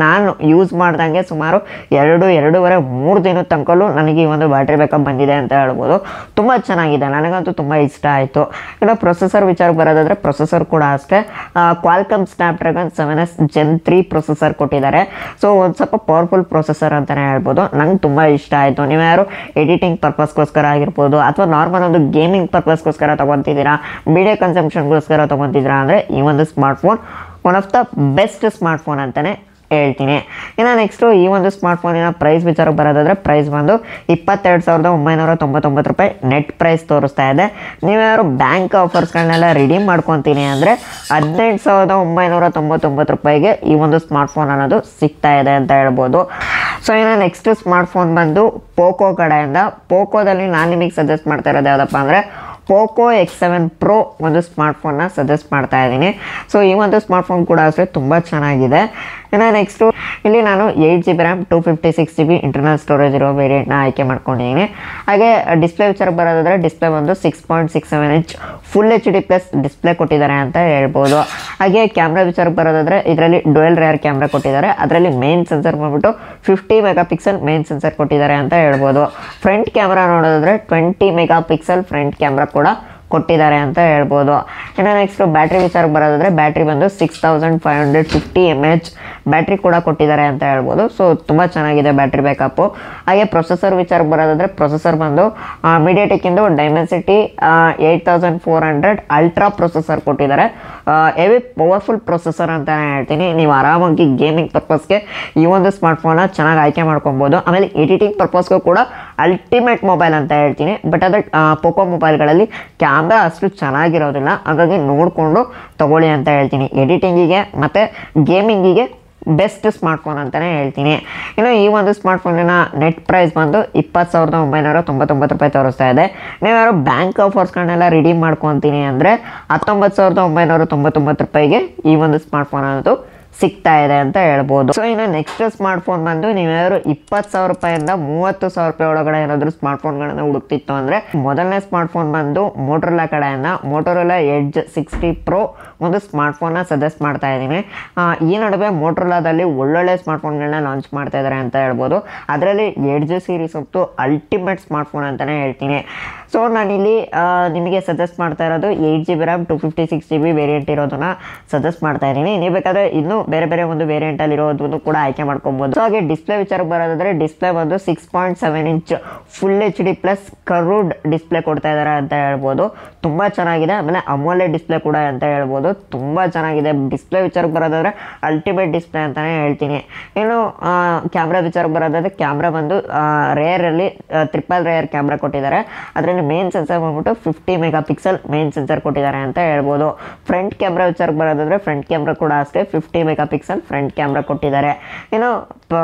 ನಾನು ಯೂಸ್ ಮಾಡ್ದಂಗೆ ಸುಮಾರು 2-2.5-3 ದಿನದ ತನಕಲೂ ನನಗೆ ಈ ಒಂದು ಬ್ಯಾಟ್ರಿ ಬ್ಯಾಕಪ್ ಬಂದಿದೆ ಅಂತ ಹೇಳ್ಬೋದು. ತುಂಬ ಚೆನ್ನಾಗಿದೆ, ನನಗಂತೂ ತುಂಬ ಇಷ್ಟ ಆಯಿತು. ಇನ್ನು ಪ್ರೊಸೆಸರ್ ವಿಚಾರಕ್ಕೆ ಬರೋದಾದರೆ ಪ್ರೊಸೆಸರ್ ಕೂಡ ಅಷ್ಟೇ Qualcomm Snapdragon 7S Gen 3 processor ಕೊಟ್ಟಿದ್ದಾರೆ. ಸೊ ಒಂದು ಸ್ವಲ್ಪ ಪವರ್ಫುಲ್ ಪ್ರೊಸೆಸರ್ ಪ್ರೊಸೆಸರ್ ಅಂತಲೇ ಹೇಳ್ಬೋದು. ನಂಗೆ ತುಂಬ ಇಷ್ಟ ಆಯಿತು. ನೀವು ಯಾರು ಎಡಿಟಿಂಗ್ ಪರ್ಪಸ್ಗೋಸ್ಕರ ಆಗಿರ್ಬೋದು ಅಥವಾ ನಾರ್ಮಲ್ ಒಂದು ಗೇಮಿಂಗ್ ಪರ್ಪಸ್ಗೋಸ್ಕರ ತೊಗೊತಿದ್ದೀರಾ, ವಿಡಿಯೋ ಕನ್ಸಂಪ್ಷನ್ಗೋಸ್ಕರ ತೊಗೊತಿದ್ದೀರಾ ಅಂದರೆ ಈ ಒಂದು smartphone one of the best smartphone ಅಂತಲೇ ಹೇಳ್ತೀನಿ. ಇನ್ನು ನೆಕ್ಸ್ಟು ಈ ಒಂದು ಸ್ಮಾರ್ಟ್ಫೋನಿನ ಪ್ರೈಸ್ ವಿಚಾರಕ್ಕೆ ಬರೋದಾದರೆ ಪ್ರೈಸ್ ಬಂದು 22,999 ರೂಪಾಯಿ ನೆಟ್ ಪ್ರೈಸ್ ತೋರಿಸ್ತಾ ಇದೆ. ನೀವ್ಯಾರು ಬ್ಯಾಂಕ್ ಆಫರ್ಸ್ಗಳನ್ನೆಲ್ಲ ರಿಡೀಮ್ ಮಾಡ್ಕೊತೀನಿ ಅಂದರೆ 18,999 ರೂಪಾಯಿಗೆ ಈ ಒಂದು ಸ್ಮಾರ್ಟ್ಫೋನ್ ಅನ್ನೋದು ಸಿಗ್ತಾ ಇದೆ ಅಂತ ಹೇಳ್ಬೋದು. ಸೊ ಇನ್ನು ನೆಕ್ಸ್ಟ್ ಸ್ಮಾರ್ಟ್ಫೋನ್ ಬಂದು ಪೋಕೋ ಕಡೆಯಿಂದ. ಪೋಕೋದಲ್ಲಿ ನಾನು ನಿಮಗೆ ಸಜೆಸ್ಟ್ ಮಾಡ್ತಾ ಇರೋದು ಯಾವುದಪ್ಪ ಅಂದರೆ ಪೋಕೋ X7 Pro ಒಂದು ಸ್ಮಾರ್ಟ್ಫೋನ್ನ ಸಜೆಸ್ಟ್ ಮಾಡ್ತಾ ಇದ್ದೀನಿ. ಸೊ ಈ ಒಂದು ಸ್ಮಾರ್ಟ್ಫೋನ್ ಕೂಡ ಅಷ್ಟೇ ತುಂಬ ಚೆನ್ನಾಗಿದೆ. ಇನ್ನು ನೆಕ್ಸ್ಟು ಇಲ್ಲಿ ನಾನು 8GB RAM 256GB internal storage ಇರೋ ವೇರಿಯಂಟ್ನ ಆಯ್ಕೆ ಮಾಡ್ಕೊಂಡಿದ್ದೀನಿ. ಹಾಗೆ ಡಿಸ್ಪ್ಲೇ ವಿಚಾರಕ್ಕೆ ಬರೋದಾದರೆ ಡಿಸ್ಪ್ಲೇ ಬಂದು 6.67 inch full HD plus display ಕೊಟ್ಟಿದ್ದಾರೆ ಅಂತ ಹೇಳ್ಬೋದು. ಹಾಗೆ ಕ್ಯಾಮ್ರಾ ವಿಚಾರಕ್ಕೆ ಬರೋದಾದರೆ ಇದರಲ್ಲಿ ಡ್ಯುಯಲ್ ರೇರ್ ಕ್ಯಾಮ್ರಾ ಕೊಟ್ಟಿದ್ದಾರೆ. ಅದರಲ್ಲಿ ಮೇನ್ ಸೆನ್ಸರ್ ಬಂದ್ಬಿಟ್ಟು 50 ಮೆಗಾಪಿಕ್ಸೆಲ್ ಮೇನ್ ಸೆನ್ಸರ್ ಕೊಟ್ಟಿದ್ದಾರೆ ಅಂತ ಹೇಳ್ಬೋದು. ಫ್ರಂಟ್ ಕ್ಯಾಮ್ರಾ ನೋಡೋದಾದರೆ 20 ಮೆಗಾಪಿಕ್ಸೆಲ್ ಫ್ರಂಟ್ ಕ್ಯಾಮ್ರಾ ಕೂಡ ಕೊಟ್ಟಿದ್ದಾರೆ ಅಂತ ಹೇಳ್ಬೋದು. ಇನ್ನು ನೆಕ್ಸ್ಟು ಬ್ಯಾಟ್ರಿ ವಿಚಾರಕ್ಕೆ ಬರೋದಾದರೆ ಬ್ಯಾಟ್ರಿ ಬಂದು 6550 mAh ಬ್ಯಾಟ್ರಿ ಕೂಡ ಕೊಟ್ಟಿದ್ದಾರೆ ಅಂತ ಹೇಳ್ಬೋದು. ಸೊ ತುಂಬ ಚೆನ್ನಾಗಿದೆ ಬ್ಯಾಟ್ರಿ ಬ್ಯಾಕಪ್ಪು. ಹಾಗೆ ಪ್ರೊಸೆಸರ್ ವಿಚಾರಕ್ಕೆ ಬರೋದಾದರೆ ಪ್ರೊಸೆಸರ್ ಬಂದು ಮೀಡಿಯಾಟೆಕ್ಕಿಂದು ಡೈಮೆನ್ಸಿಟಿ 8400 ಅಲ್ಟ್ರಾ ಪ್ರೊಸೆಸರ್ ಕೊಟ್ಟಿದ್ದಾರೆ. ಹೆವಿ ಪವರ್ಫುಲ್ ಪ್ರೊಸೆಸರ್ ಅಂತಲೇ ಹೇಳ್ತೀನಿ. ನೀವು ಆರಾಮಾಗಿ ಗೇಮಿಂಗ್ ಪರ್ಪಸ್ಗೆ ಈ ಒಂದು ಸ್ಮಾರ್ಟ್ಫೋನ್ನ ಚೆನ್ನಾಗಿ ಆಯ್ಕೆ ಮಾಡ್ಕೊಬೋದು. ಆಮೇಲೆ ಎಡಿಟಿಂಗ್ ಪರ್ಪಸ್ಗೂ ಕೂಡ ಅಲ್ಟಿಮೇಟ್ ಮೊಬೈಲ್ ಅಂತ ಹೇಳ್ತೀನಿ. ಬಟ್ ಅದು ಪೋಕೋ ಮೊಬೈಲ್ಗಳಲ್ಲಿ ಕ್ಯಾಮ್ರಾ ಅಷ್ಟು ಚೆನ್ನಾಗಿರೋದಿಲ್ಲ, ಹಾಗಾಗಿ ನೋಡಿಕೊಂಡು ತಗೊಳ್ಳಿ ಅಂತ ಹೇಳ್ತೀನಿ. ಎಡಿಟಿಂಗಿಗೆ ಮತ್ತು ಗೇಮಿಂಗಿಗೆ ಬೆಸ್ಟ್ ಸ್ಮಾರ್ಟ್ಫೋನ್ ಅಂತಲೇ ಹೇಳ್ತೀನಿ. ಇನ್ನು ಈ ಒಂದು ಸ್ಮಾರ್ಟ್ಫೋನಿನ ನೆಟ್ ಪ್ರೈಸ್ ಬಂದು 20,999 ರೂಪಾಯಿ ತೋರಿಸ್ತಾ ಇದೆ. ನೀವ್ಯಾರು ಬ್ಯಾಂಕ್ ಆಫರ್ಸ್ಗಳನ್ನೆಲ್ಲ ರಿಡೀಮ್ ಮಾಡ್ಕೊತೀನಿ ಅಂದರೆ 19,999 ರೂಪಾಯಿಗೆ ಈ ಒಂದು ಸ್ಮಾರ್ಟ್ಫೋನ್ ಅನ್ನೋದು ಸಿಗ್ತಾ ಇದೆ ಅಂತ ಹೇಳ್ಬೋದು. ಸೊ ಇನ್ನು ನೆಕ್ಸ್ಟ್ ಸ್ಮಾರ್ಟ್ಫೋನ್ ಬಂದು ನೀವ್ಯಾರು 20,000 ರೂಪಾಯಿಂದ 30,000 ರೂಪಾಯಿ ಒಳಗಡೆ ಏನಾದರೂ ಸ್ಮಾರ್ಟ್ಫೋನ್ಗಳನ್ನು ಹುಡುಕ್ತಿತ್ತು ಅಂದರೆ ಮೊದಲನೇ ಸ್ಮಾರ್ಟ್ಫೋನ್ ಬಂದು ಮೋಟೋರೋಲಾ ಕಡೆಯಿಂದ ಮೋಟೋರೋಲಾ ಎಡ್ಜ್ 60 Pro ಒಂದು ಸ್ಮಾರ್ಟ್ಫೋನ್ನ ಸಜೆಸ್ಟ್ ಮಾಡ್ತಾ ಇದ್ದೀನಿ. ಈ ನಡುವೆ ಮೋಟೋರೋಲಾದಲ್ಲಿ ಒಳ್ಳೊಳ್ಳೆ ಸ್ಮಾರ್ಟ್ಫೋನ್ಗಳನ್ನ ಲಾಂಚ್ ಮಾಡ್ತಾ ಇದ್ದಾರೆ ಅಂತ ಹೇಳ್ಬೋದು. ಅದರಲ್ಲಿ ಎಡ್ಜ್ ಸೀರೀಸ್ ಹೊತ್ತು ಅಲ್ಟಿಮೇಟ್ ಸ್ಮಾರ್ಟ್ಫೋನ್ ಅಂತಲೇ ಹೇಳ್ತೀನಿ. ಸೊ ನಾನಿಲ್ಲಿ ನಿಮಗೆ ಸಜೆಸ್ಟ್ ಮಾಡ್ತಾ ಇರೋದು 8GB RAM 256GB ವೇರಿಯಂಟ್ ಇರೋದನ್ನ ಸಜೆಸ್ಟ್ ಮಾಡ್ತಾ ಇದ್ದೀನಿ. ನೀವು ಬೇಕಾದರೆ ಇನ್ನೂ ಬೇರೆ ಬೇರೆ ಒಂದು ವೇರಿಯಂಟಲ್ಲಿ ಇರೋದನ್ನು ಕೂಡ ಆಯ್ಕೆ ಮಾಡ್ಕೊಬೋದು. ಸೊ ಹಾಗೆ ಡಿಸ್ಪ್ಲೇ ವಿಚಾರಕ್ಕೆ ಬರೋದಾದರೆ ಡಿಸ್ಪ್ಲೇ ಬಂದು 6.7 inch full HD plus curved display ಕೊಡ್ತಾ ಇದ್ದಾರೆ ಅಂತ ಹೇಳ್ಬೋದು. ತುಂಬ ಚೆನ್ನಾಗಿದೆ. ಆಮೇಲೆ ಅಮೋಲೆಡ್ ಡಿಸ್ಪ್ಲೇ ಕೂಡ ಅಂತ ಹೇಳ್ಬೋದು. ತುಂಬ ಚೆನ್ನಾಗಿದೆ. ಡಿಸ್ಪ್ಲೇ ವಿಚಾರಕ್ಕೆ ಬರೋದಾದರೆ ಅಲ್ಟಿಮೇಟ್ ಡಿಸ್ಪ್ಲೇ ಅಂತಲೇ ಹೇಳ್ತೀನಿ. ಇನ್ನು ಕ್ಯಾಮ್ರಾ ವಿಚಾರಕ್ಕೆ ಬರೋದಾದರೆ ಕ್ಯಾಮ್ರಾ ಬಂದು ರೇರಲ್ಲಿ ಟ್ರಿಪಲ್ ರೇರ್ ಕ್ಯಾಮ್ರಾ ಕೊಟ್ಟಿದ್ದಾರೆ. ಅದರಲ್ಲಿ ಮೇನ್ ಸೆನ್ಸರ್ ಬಂದ್ಬಿಟ್ಟು 50 ಮೆಗಾಪಿಕ್ಸೆಲ್ ಮೇನ್ ಸೆನ್ಸರ್ ಕೊಟ್ಟಿದ್ದಾರೆ ಅಂತ ಹೇಳ್ಬೋದು. ಫ್ರಂಟ್ ಕ್ಯಾಮ್ರಾ ವಿಚಾರಕ್ಕೆ ಬರೋದಾದರೆ ಫ್ರಂಟ್ ಕ್ಯಾಮ್ರಾ ಕೂಡ ಅಷ್ಟೇ 50 ಮೆಗಾಪಿಕ್ಸೆಲ್ ಫ್ರಂಟ್ ಕ್ಯಾಮ್ರಾ ಕೊಟ್ಟಿದ್ದಾರೆ. ಇನ್ನು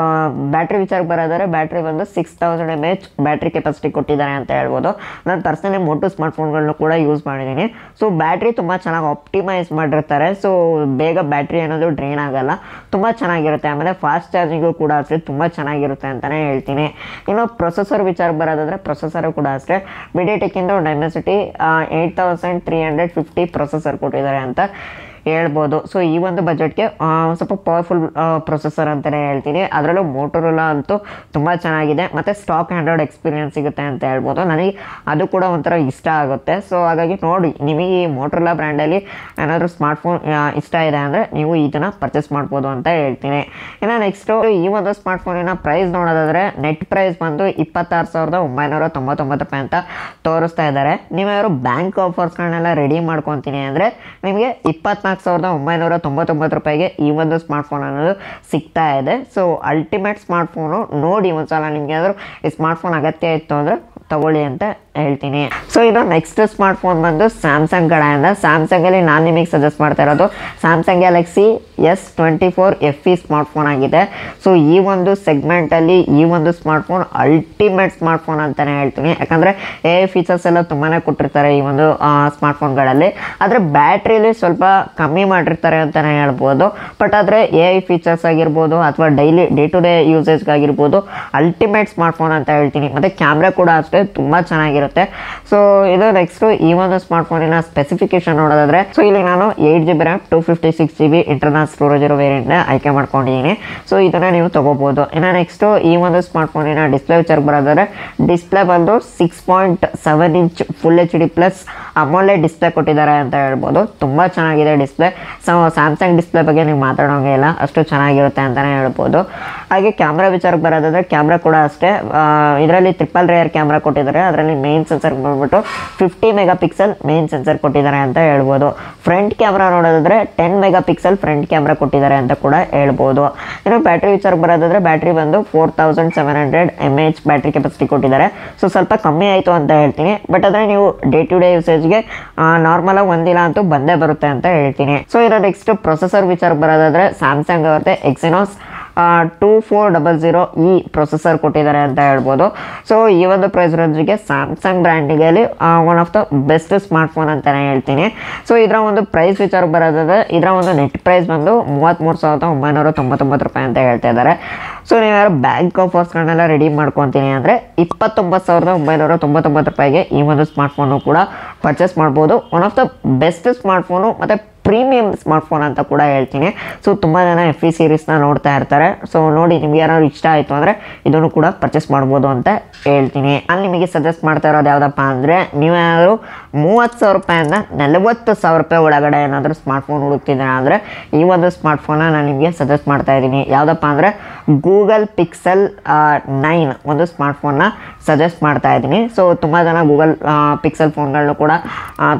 ಬ್ಯಾಟ್ರಿ ವಿಚಾರಕ್ಕೆ ಬರೋದಾದರೆ ಬ್ಯಾಟ್ರಿ ಬಂದು 6000 mAh ಬ್ಯಾಟ್ರಿ ಕೆಪಾಸಿಟಿ ಕೊಟ್ಟಿದ್ದಾರೆ ಅಂತ ಹೇಳ್ಬೋದು. ನಾನು ಪರ್ಸನಲಿ ಮೋಟೋ ಸ್ಮಾರ್ಟ್ಫೋನ್ಗಳನ್ನೂ ಕೂಡ ಯೂಸ್ ಮಾಡಿದ್ದೀನಿ. ಸೊ ಬ್ಯಾಟ್ರಿ ತುಂಬ ಚೆನ್ನಾಗಿ ಆಪ್ಟಿಮೈಸ್ ಮಾಡಿರ್ತಾರೆ. ಸೊ ಬೇಗ ಬ್ಯಾಟ್ರಿ ಅನ್ನೋದು ಡ್ರೈನ್ ಆಗಲ್ಲ, ತುಂಬ ಚೆನ್ನಾಗಿರುತ್ತೆ. ಆಮೇಲೆ ಫಾಸ್ಟ್ ಚಾರ್ಜಿಂಗು ಕೂಡ ಅಷ್ಟೇ ತುಂಬ ಚೆನ್ನಾಗಿರುತ್ತೆ ಅಂತಲೇ ಹೇಳ್ತೀನಿ. ಇನ್ನು ಪ್ರೊಸೆಸರ್ ವಿಚಾರಕ್ಕೆ ಬರೋದಾದರೆ ಪ್ರೊಸೆಸರು ಕೂಡ ಅಷ್ಟೇ ಮೀಡಿಯಾಟೆಕ್ಕಿಂದು ಡೈಮೆನ್ಸಿಟಿ 8350 ಪ್ರೊಸೆಸರ್ ಕೊಟ್ಟಿದ್ದಾರೆ ಅಂತ ಹೇಳ್ಬೋದು. ಸೊ ಈ ಒಂದು ಬಜೆಟ್ಗೆ ಸ್ವಲ್ಪ ಪವರ್ಫುಲ್ ಪ್ರೊಸೆಸರ್ ಅಂತಲೇ ಹೇಳ್ತೀನಿ. ಅದರಲ್ಲೂ ಮೋಟೋರೋಲಾ ಅಂತೂ ತುಂಬ ಚೆನ್ನಾಗಿದೆ ಮತ್ತು ಸ್ಟಾಕ್ ಆ್ಯಂಡ್ರಾಯ್ಡ್ ಎಕ್ಸ್ಪೀರಿಯನ್ಸ್ ಸಿಗುತ್ತೆ ಅಂತ ಹೇಳ್ಬೋದು. ನನಗೆ ಅದು ಕೂಡ ಒಂಥರ ಇಷ್ಟ ಆಗುತ್ತೆ. ಸೊ ಹಾಗಾಗಿ ನೋಡಿ, ನಿಮಗೆ ಈ ಮೋಟೋರೋಲಾ ಬ್ರ್ಯಾಂಡಲ್ಲಿ ಏನಾದರೂ ಸ್ಮಾರ್ಟ್ಫೋನ್ ಇಷ್ಟ ಇದೆ ಅಂದರೆ ನೀವು ಇದನ್ನು ಪರ್ಚೇಸ್ ಮಾಡ್ಬೋದು ಅಂತ ಹೇಳ್ತೀನಿ. ಇನ್ನು ನೆಕ್ಸ್ಟು ಈ ಒಂದು ಸ್ಮಾರ್ಟ್ಫೋನಿನ ಪ್ರೈಸ್ ನೋಡೋದಾದರೆ ನೆಟ್ ಪ್ರೈಸ್ ಬಂದು 26,999 ರೂಪಾಯಿ ಅಂತ ತೋರಿಸ್ತಾ ಇದ್ದಾರೆ. ನೀವ್ಯಾರು ಬ್ಯಾಂಕ್ ಆಫರ್ಸ್ಗಳನ್ನೆಲ್ಲ ರೆಡಿ ಮಾಡ್ಕೊತೀನಿ ಅಂದರೆ ನಿಮಗೆ 24,999 ರೂಪಾಯಿಗೆ ಈ ಒಂದು ಸ್ಮಾರ್ಟ್ಫೋನ್ ಅನ್ನೋದು ಸಿಗ್ತಾ ಇದೆ. So ultimate smartphone. ನೋಡಿ ಒಂದ್ಸಲ ನಿಮಗೆ ಏನಾದರೂ ಈ ಸ್ಮಾರ್ಟ್ಫೋನ್ ಅಗತ್ಯ ಇತ್ತು ಅಂದರೆ ತಗೊಳ್ಳಿ ಅಂತ ಹೇಳ್ತೀನಿ. ಸೊ ಇದು ನೆಕ್ಸ್ಟ್ ಸ್ಮಾರ್ಟ್ಫೋನ್ ಬಂದು ಸ್ಯಾಮ್ಸಂಗ್ ಕಡೆಯಿಂದ. ಸ್ಯಾಮ್ಸಂಗಲ್ಲಿ ನಾನು ನಿಮಗೆ ಸಜೆಸ್ಟ್ ಮಾಡ್ತಾ ಇರೋದು Samsung Galaxy S24 FE smartphone ಆಗಿದೆ. ಸೊ ಈ ಒಂದು ಸೆಗ್ಮೆಂಟಲ್ಲಿ ಈ ಒಂದು ಸ್ಮಾರ್ಟ್ಫೋನ್ ಅಲ್ಟಿಮೇಟ್ ಸ್ಮಾರ್ಟ್ಫೋನ್ ಅಂತಲೇ ಹೇಳ್ತೀನಿ. ಯಾಕಂದರೆ AI ಫೀಚರ್ಸ್ ಎಲ್ಲ ತುಂಬಾ ಕೊಟ್ಟಿರ್ತಾರೆ ಈ ಒಂದು ಸ್ಮಾರ್ಟ್ಫೋನ್ಗಳಲ್ಲಿ. ಆದರೆ ಬ್ಯಾಟ್ರಿಲಿ ಸ್ವಲ್ಪ ಕಮ್ಮಿ ಮಾಡಿರ್ತಾರೆ ಅಂತಲೇ ಹೇಳ್ಬೋದು. ಬಟ್ ಆದರೆ AI ಫೀಚರ್ಸ್ ಆಗಿರ್ಬೋದು ಅಥವಾ ಡೇ ಟು ಡೇ ಯೂಸೇಜ್ಗಾಗಿರ್ಬೋದು ಅಲ್ಟಿಮೇಟ್ ಸ್ಮಾರ್ಟ್ಫೋನ್ ಅಂತ ಹೇಳ್ತೀನಿ. ಮತ್ತು ಕ್ಯಾಮ್ರಾ ಕೂಡ ಅಷ್ಟೇ ಸಿಗುತ್ತೆ, ತುಂಬ ಚೆನ್ನಾಗಿರುತ್ತೆ. ಸೊ ಇದು ನೆಕ್ಸ್ಟು ಈ ಒಂದು ಸ್ಮಾರ್ಟ್ಫೋನಿನ ಸ್ಪೆಸಿಫಿಕೇಶನ್ ನೋಡೋದಾದ್ರೆ, ಸೊ ಇಲ್ಲಿ ನಾನು 8GB RAM 256GB internal storage ಇರೋ ವೇರಿಯಂಟ್ನ ಆಯ್ಕೆ ಮಾಡ್ಕೊಂಡಿದ್ದೀನಿ. ಸೊ ಇದನ್ನು ನೀವು ತೊಗೋಬೋದು. ಇನ್ನು ನೆಕ್ಸ್ಟು ಈ ಒಂದು ಸ್ಮಾರ್ಟ್ಫೋನಿನ ಡಿಸ್ಪ್ಲೇ ವಿಚಾರ ಬರೋದಾದ್ರೆ, ಡಿಸ್ಪ್ಲೇ ಬಂದು 6.7 inch full HD plus ಅಮೋಲೆಡ್ display ಕೊಟ್ಟಿದ್ದಾರೆ ಅಂತ ಹೇಳ್ಬೋದು. ತುಂಬ ಚೆನ್ನಾಗಿದೆ ಡಿಸ್ಪ್ಲೇ. ಸೊ ಸ್ಯಾಮ್ಸಂಗ್ ಡಿಸ್ಪ್ಲೇ ಬಗ್ಗೆ ನೀವು ಮಾತಾಡೋಂಗೆ ಇಲ್ಲ, ಅಷ್ಟು ಚೆನ್ನಾಗಿರುತ್ತೆ ಅಂತಲೇ ಹೇಳ್ಬೋದು. ಹಾಗೆ ಕ್ಯಾಮ್ರಾ ವಿಚಾರಕ್ಕೆ ಬರೋದಾದ್ರೆ, ಕ್ಯಾಮ್ರಾ ಕೂಡ ಅಷ್ಟೇ ಇದರಲ್ಲಿ ಟ್ರಿಪಲ್ ರೇಯರ್ ಕ್ಯಾಮ್ರಾ ಕೊಟ್ಟಿದ್ದಾರೆ. ಅದರಲ್ಲಿ ಮೇನ್ ಸೆನ್ಸರ್ ಬಂದ್ಬಿಟ್ಟು 50 ಮೆಗಾಪಿಕ್ಸೆಲ್ ಮೇನ್ ಸೆನ್ಸರ್ ಕೊಟ್ಟಿದ್ದಾರೆ ಅಂತ ಹೇಳ್ಬೋದು. ಫ್ರಂಟ್ ಕ್ಯಾಮ್ರಾ ನೋಡೋದಾದ್ರೆ 10 ಮೆಗಾಪಿಕ್ಸೆಲ್ ಫ್ರಂಟ್ ಕ್ಯಾಮ್ರಾ ಕೊಟ್ಟಿದ್ದಾರೆ ಅಂತ ಕೂಡ ಹೇಳ್ಬೋದು. ಇನ್ನು ಬ್ಯಾಟ್ರಿ ವಿಚಾರಕ್ಕೆ ಬರೋದಾದ್ರೆ, ಬ್ಯಾಟ್ರಿ ಬಂದು 4700 mAh ಬ್ಯಾಟ್ರಿ ಕೆಪಾಸಿಟಿ ಕೊಟ್ಟಿದ್ದಾರೆ. ಸೊ ಸ್ವಲ್ಪ ಕಮ್ಮಿ ಆಯಿತು ಅಂತ ಹೇಳ್ತೀನಿ, ಬಟ್ ಆದರೆ ನೀವು ಡೇ ಟು ಡೇ ಯೂಸೇಜ್ಗೆ ನಾರ್ಮಲಾಗಿ ಒಂದಿನ ಅಂತೂ ಬಂದೇ ಬರುತ್ತೆ ಅಂತ ಹೇಳ್ತೀನಿ. ಸೊ ಇರೋ ನೆಕ್ಸ್ಟ್ ಪ್ರೊಸೆಸರ್ ವಿಚಾರಕ್ಕೆ ಬರೋದಾದ್ರೆ, ಸ್ಯಾಮ್ಸಂಗ್ ಅವ್ರದ್ದೇ ಎಕ್ಸಿನೋಸ್ 2400E ಪ್ರೊಸೆಸರ್ ಕೊಟ್ಟಿದ್ದಾರೆ ಅಂತ ಹೇಳ್ಬೋದು. ಸೊ ಈ ಒಂದು ಪ್ರೈಸ್ ರೇಂಜಿಗೆ ಸ್ಯಾಮ್ಸಂಗ್ ಬ್ರ್ಯಾಂಡಿಗೆ one of the best smartphone ಅಂತಲೇ ಹೇಳ್ತೀನಿ. ಸೊ ಇದರ ಒಂದು ಪ್ರೈಸ್ ವಿಚಾರ ಬರೋದಾದ್ರೆ, ಇದರ ಒಂದು ನೆಟ್ ಪ್ರೈಸ್ ಬಂದು 33,999 ರೂಪಾಯಿ ಅಂತ ಹೇಳ್ತಾ ಇದ್ದಾರೆ. ಸೊ ನೀವು ಯಾರು ಬ್ಯಾಂಕ್ ಆಫರ್ಸ್ಗಳನ್ನೆಲ್ಲ ರೆಡಿ ಮಾಡ್ಕೊತೀನಿ ಅಂದರೆ 29,999 ರೂಪಾಯಿಗೆ ಈ ಒಂದು ಸ್ಮಾರ್ಟ್ಫೋನು ಕೂಡ ಪರ್ಚೇಸ್ ಮಾಡ್ಬೋದು. One of the best smartphone ಮತ್ತು ಪ್ರೀಮಿಯಂ ಸ್ಮಾರ್ಟ್ಫೋನ್ ಅಂತ ಕೂಡ ಹೇಳ್ತೀನಿ. ಸೊ ತುಂಬ ಜನ FE ಸೀರೀಸ್ನ ನೋಡ್ತಾ ಇರ್ತಾರೆ. ಸೊ ನೋಡಿ ನಿಮ್ಗೆ ಏನಾದ್ರು ಇಷ್ಟ ಆಯಿತು ಅಂದರೆ ಇದನ್ನು ಕೂಡ ಪರ್ಚೇಸ್ ಮಾಡ್ಬೋದು ಅಂತ ಹೇಳ್ತೀನಿ. ನಾನು ನಿಮಗೆ ಸಜೆಸ್ಟ್ ಮಾಡ್ತಾ ಇರೋದು ಯಾವುದಪ್ಪ ಅಂದರೆ, ನೀವೇನಾದರೂ 30,000 ರೂಪಾಯಿಂದ 40,000 ರೂಪಾಯಿ ಒಳಗಡೆ ಏನಾದರೂ ಸ್ಮಾರ್ಟ್ಫೋನ್ ಹುಡುಕ್ತಿದ್ದೀರಾ ಅಂದರೆ ಈ ಒಂದು ಸ್ಮಾರ್ಟ್ಫೋನ್ನ ನಾನು ನಿಮಗೆ ಸಜೆಸ್ಟ್ ಮಾಡ್ತಾ ಇದ್ದೀನಿ. ಯಾವುದಪ್ಪ ಅಂದರೆ ಗೂಗಲ್ ಪಿಕ್ಸೆಲ್ 9 ಒಂದು ಸ್ಮಾರ್ಟ್ಫೋನ್ನ ಸಜೆಸ್ಟ್ ಮಾಡ್ತಾ ಇದ್ದೀನಿ. ಸೊ ತುಂಬ ಜನ ಗೂಗಲ್ ಪಿಕ್ಸೆಲ್ ಫೋನ್ಗಳನ್ನು ಕೂಡ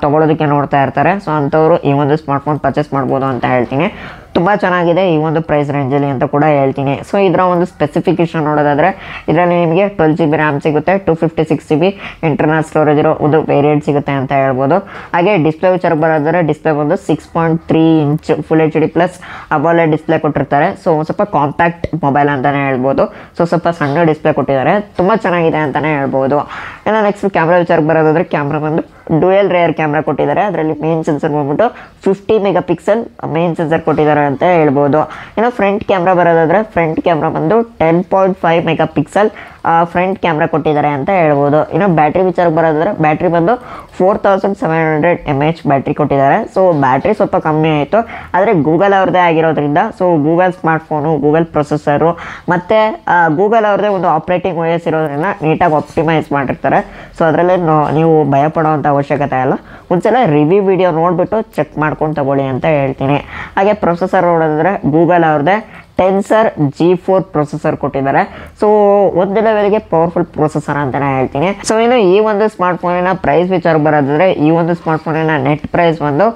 ತೊಗೊಳೋದಕ್ಕೆ ನೋಡ್ತಾ ಇರ್ತಾರೆ. ಸೊ ಅಂಥವ್ರು ಈ ಒಂದು ಸ್ಮಾರ್ಟ್ಫೋನ್ ಪರ್ಚೇಸ್ ಮಾಡ್ಬೋದು ಅಂತ ಹೇಳ್ತೀನಿ. ತುಂಬ ಚೆನ್ನಾಗಿದೆ ಈ ಒಂದು ಪ್ರೈಸ್ ರೇಂಜಲ್ಲಿ ಅಂತ ಕೂಡ ಹೇಳ್ತೀನಿ. ಸೊ ಇದರ ಒಂದು ಸ್ಪೆಸಿಫಿಕೇಶನ್ ನೋಡೋದಾದರೆ, ಇದರಲ್ಲಿ ನಿಮಗೆ 12GB RAM ಸಿಗುತ್ತೆ, 256GB ಇಂಟರ್ನಲ್ ಸ್ಟೋರೇಜ್ ಇರೋ ಒಂದು ವೇರಿಯಂಟ್ ಸಿಗುತ್ತೆ ಅಂತ ಹೇಳ್ಬೋದು. ಹಾಗೆ ಡಿಸ್ಪ್ಲೇ ವಿಚಾರಕ್ಕೆ ಬರೋದಾದರೆ, ಡಿಸ್ಪ್ಲೇ ಬಂದು 6.3 inch full HD plus ಅಮೋಲೆಡ್ display ಕೊಟ್ಟಿರ್ತಾರೆ. ಸೊ ಸ್ವಲ್ಪ ಕಾಂಪ್ಯಾಕ್ಟ್ ಮೊಬೈಲ್ ಅಂತಲೇ ಹೇಳ್ಬೋದು. ಸೊ ಸ್ವಲ್ಪ ಸಣ್ಣ ಡಿಸ್ಪ್ಲೇ ಕೊಟ್ಟಿದ್ದಾರೆ, ತುಂಬ ಚೆನ್ನಾಗಿದೆ ಅಂತಲೇ ಹೇಳ್ಬೋದು. ಇನ್ನು ನೆಕ್ಸ್ಟ್ ಕ್ಯಾಮ್ರಾ ವಿಚಾರಕ್ಕೆ ಬರೋದಾದರೆ, ಕ್ಯಾಮ್ರಾ ಬಂದು ಡ್ಯುಯಲ್ ರೇಯರ್ ಕ್ಯಾಮ್ರಾ ಕೊಟ್ಟಿದ್ದಾರೆ. ಅದರಲ್ಲಿ ಮೇನ್ ಸೆನ್ಸರ್ ಬಂದ್ಬಿಟ್ಟು 50 ಮೆಗಾಪಿಕ್ಸೆಲ್ ಮೇನ್ ಸೆನ್ಸರ್ ಕೊಟ್ಟಿದ್ದಾರೆ ಅಂತ ಹೇಳ್ಬೋದು. ಇನ್ನು ಫ್ರಂಟ್ ಕ್ಯಾಮ್ರಾ ಬರೋದಾದರೆ, ಫ್ರಂಟ್ ಕ್ಯಾಮ್ರಾ ಬಂದು 10.5 ಮೆಗಾಪಿಕ್ಸೆಲ್ ಫ್ರಂಟ್ ಕ್ಯಾಮ್ರಾ ಕೊಟ್ಟಿದ್ದಾರೆ ಅಂತ ಹೇಳ್ಬೋದು. ಇನ್ನು ಬ್ಯಾಟ್ರಿ ವಿಚಾರಕ್ಕೆ ಬರೋದಾದರೆ, ಬ್ಯಾಟ್ರಿ ಬಂದು 4700 mAh ಬ್ಯಾಟ್ರಿ ಕೊಟ್ಟಿದ್ದಾರೆ. ಸೊ ಬ್ಯಾಟ್ರಿ ಸ್ವಲ್ಪ ಕಮ್ಮಿ ಆಯಿತು, ಆದರೆ ಗೂಗಲ್ ಅವ್ರದ್ದೇ ಆಗಿರೋದ್ರಿಂದ, so Google smartphone, Google processor ಮತ್ತು ಗೂಗಲ್ ಅವ್ರದ್ದೇ ಒಂದು ಆಪ್ರೇಟಿಂಗ್ OS ಇರೋದ್ರಿಂದ ನೀಟಾಗಿ ಆಪ್ಟಿಮೈಸ್ ಮಾಡಿರ್ತಾರೆ. ಸೊ ಅದರಲ್ಲೇ ನೀವು ಭಯಪಡೋವಂಥ ಅವಶ್ಯಕತೆ ಇಲ್ಲ. ಒಂದ್ಸಲ ರಿವ್ಯೂ ವಿಡಿಯೋ ನೋಡಿಬಿಟ್ಟು ಚೆಕ್ ಮಾಡ್ಕೊಂಡು ತಗೊಳ್ಳಿ ಅಂತ ಹೇಳ್ತೀನಿ. ಹಾಗೆ ಪ್ರೊಸೆಸರ್ ನೋಡಿದ್ರೆ ಗೂಗಲ್ ಅವ್ರದ್ದೇ ಟೆನ್ಸರ್ G4 ಪ್ರೊಸೆಸರ್ ಕೊಟ್ಟಿದ್ದಾರೆ. ಸೊ ಒಂದು ಲೆವೆಲ್ಗೆ ಪವರ್ಫುಲ್ ಪ್ರೊಸೆಸರ್ ಅಂತಲೇ ಹೇಳ್ತೀನಿ. ಸೊ ಇನ್ನು ಈ ಒಂದು ಸ್ಮಾರ್ಟ್ಫೋನಿನ ಪ್ರೈಸ್ ವಿಚಾರ ಬರೋದಾದರೆ, ಈ ಒಂದು ಸ್ಮಾರ್ಟ್ಫೋನಿನ ನೆಟ್ ಪ್ರೈಸ್ ಬಂದು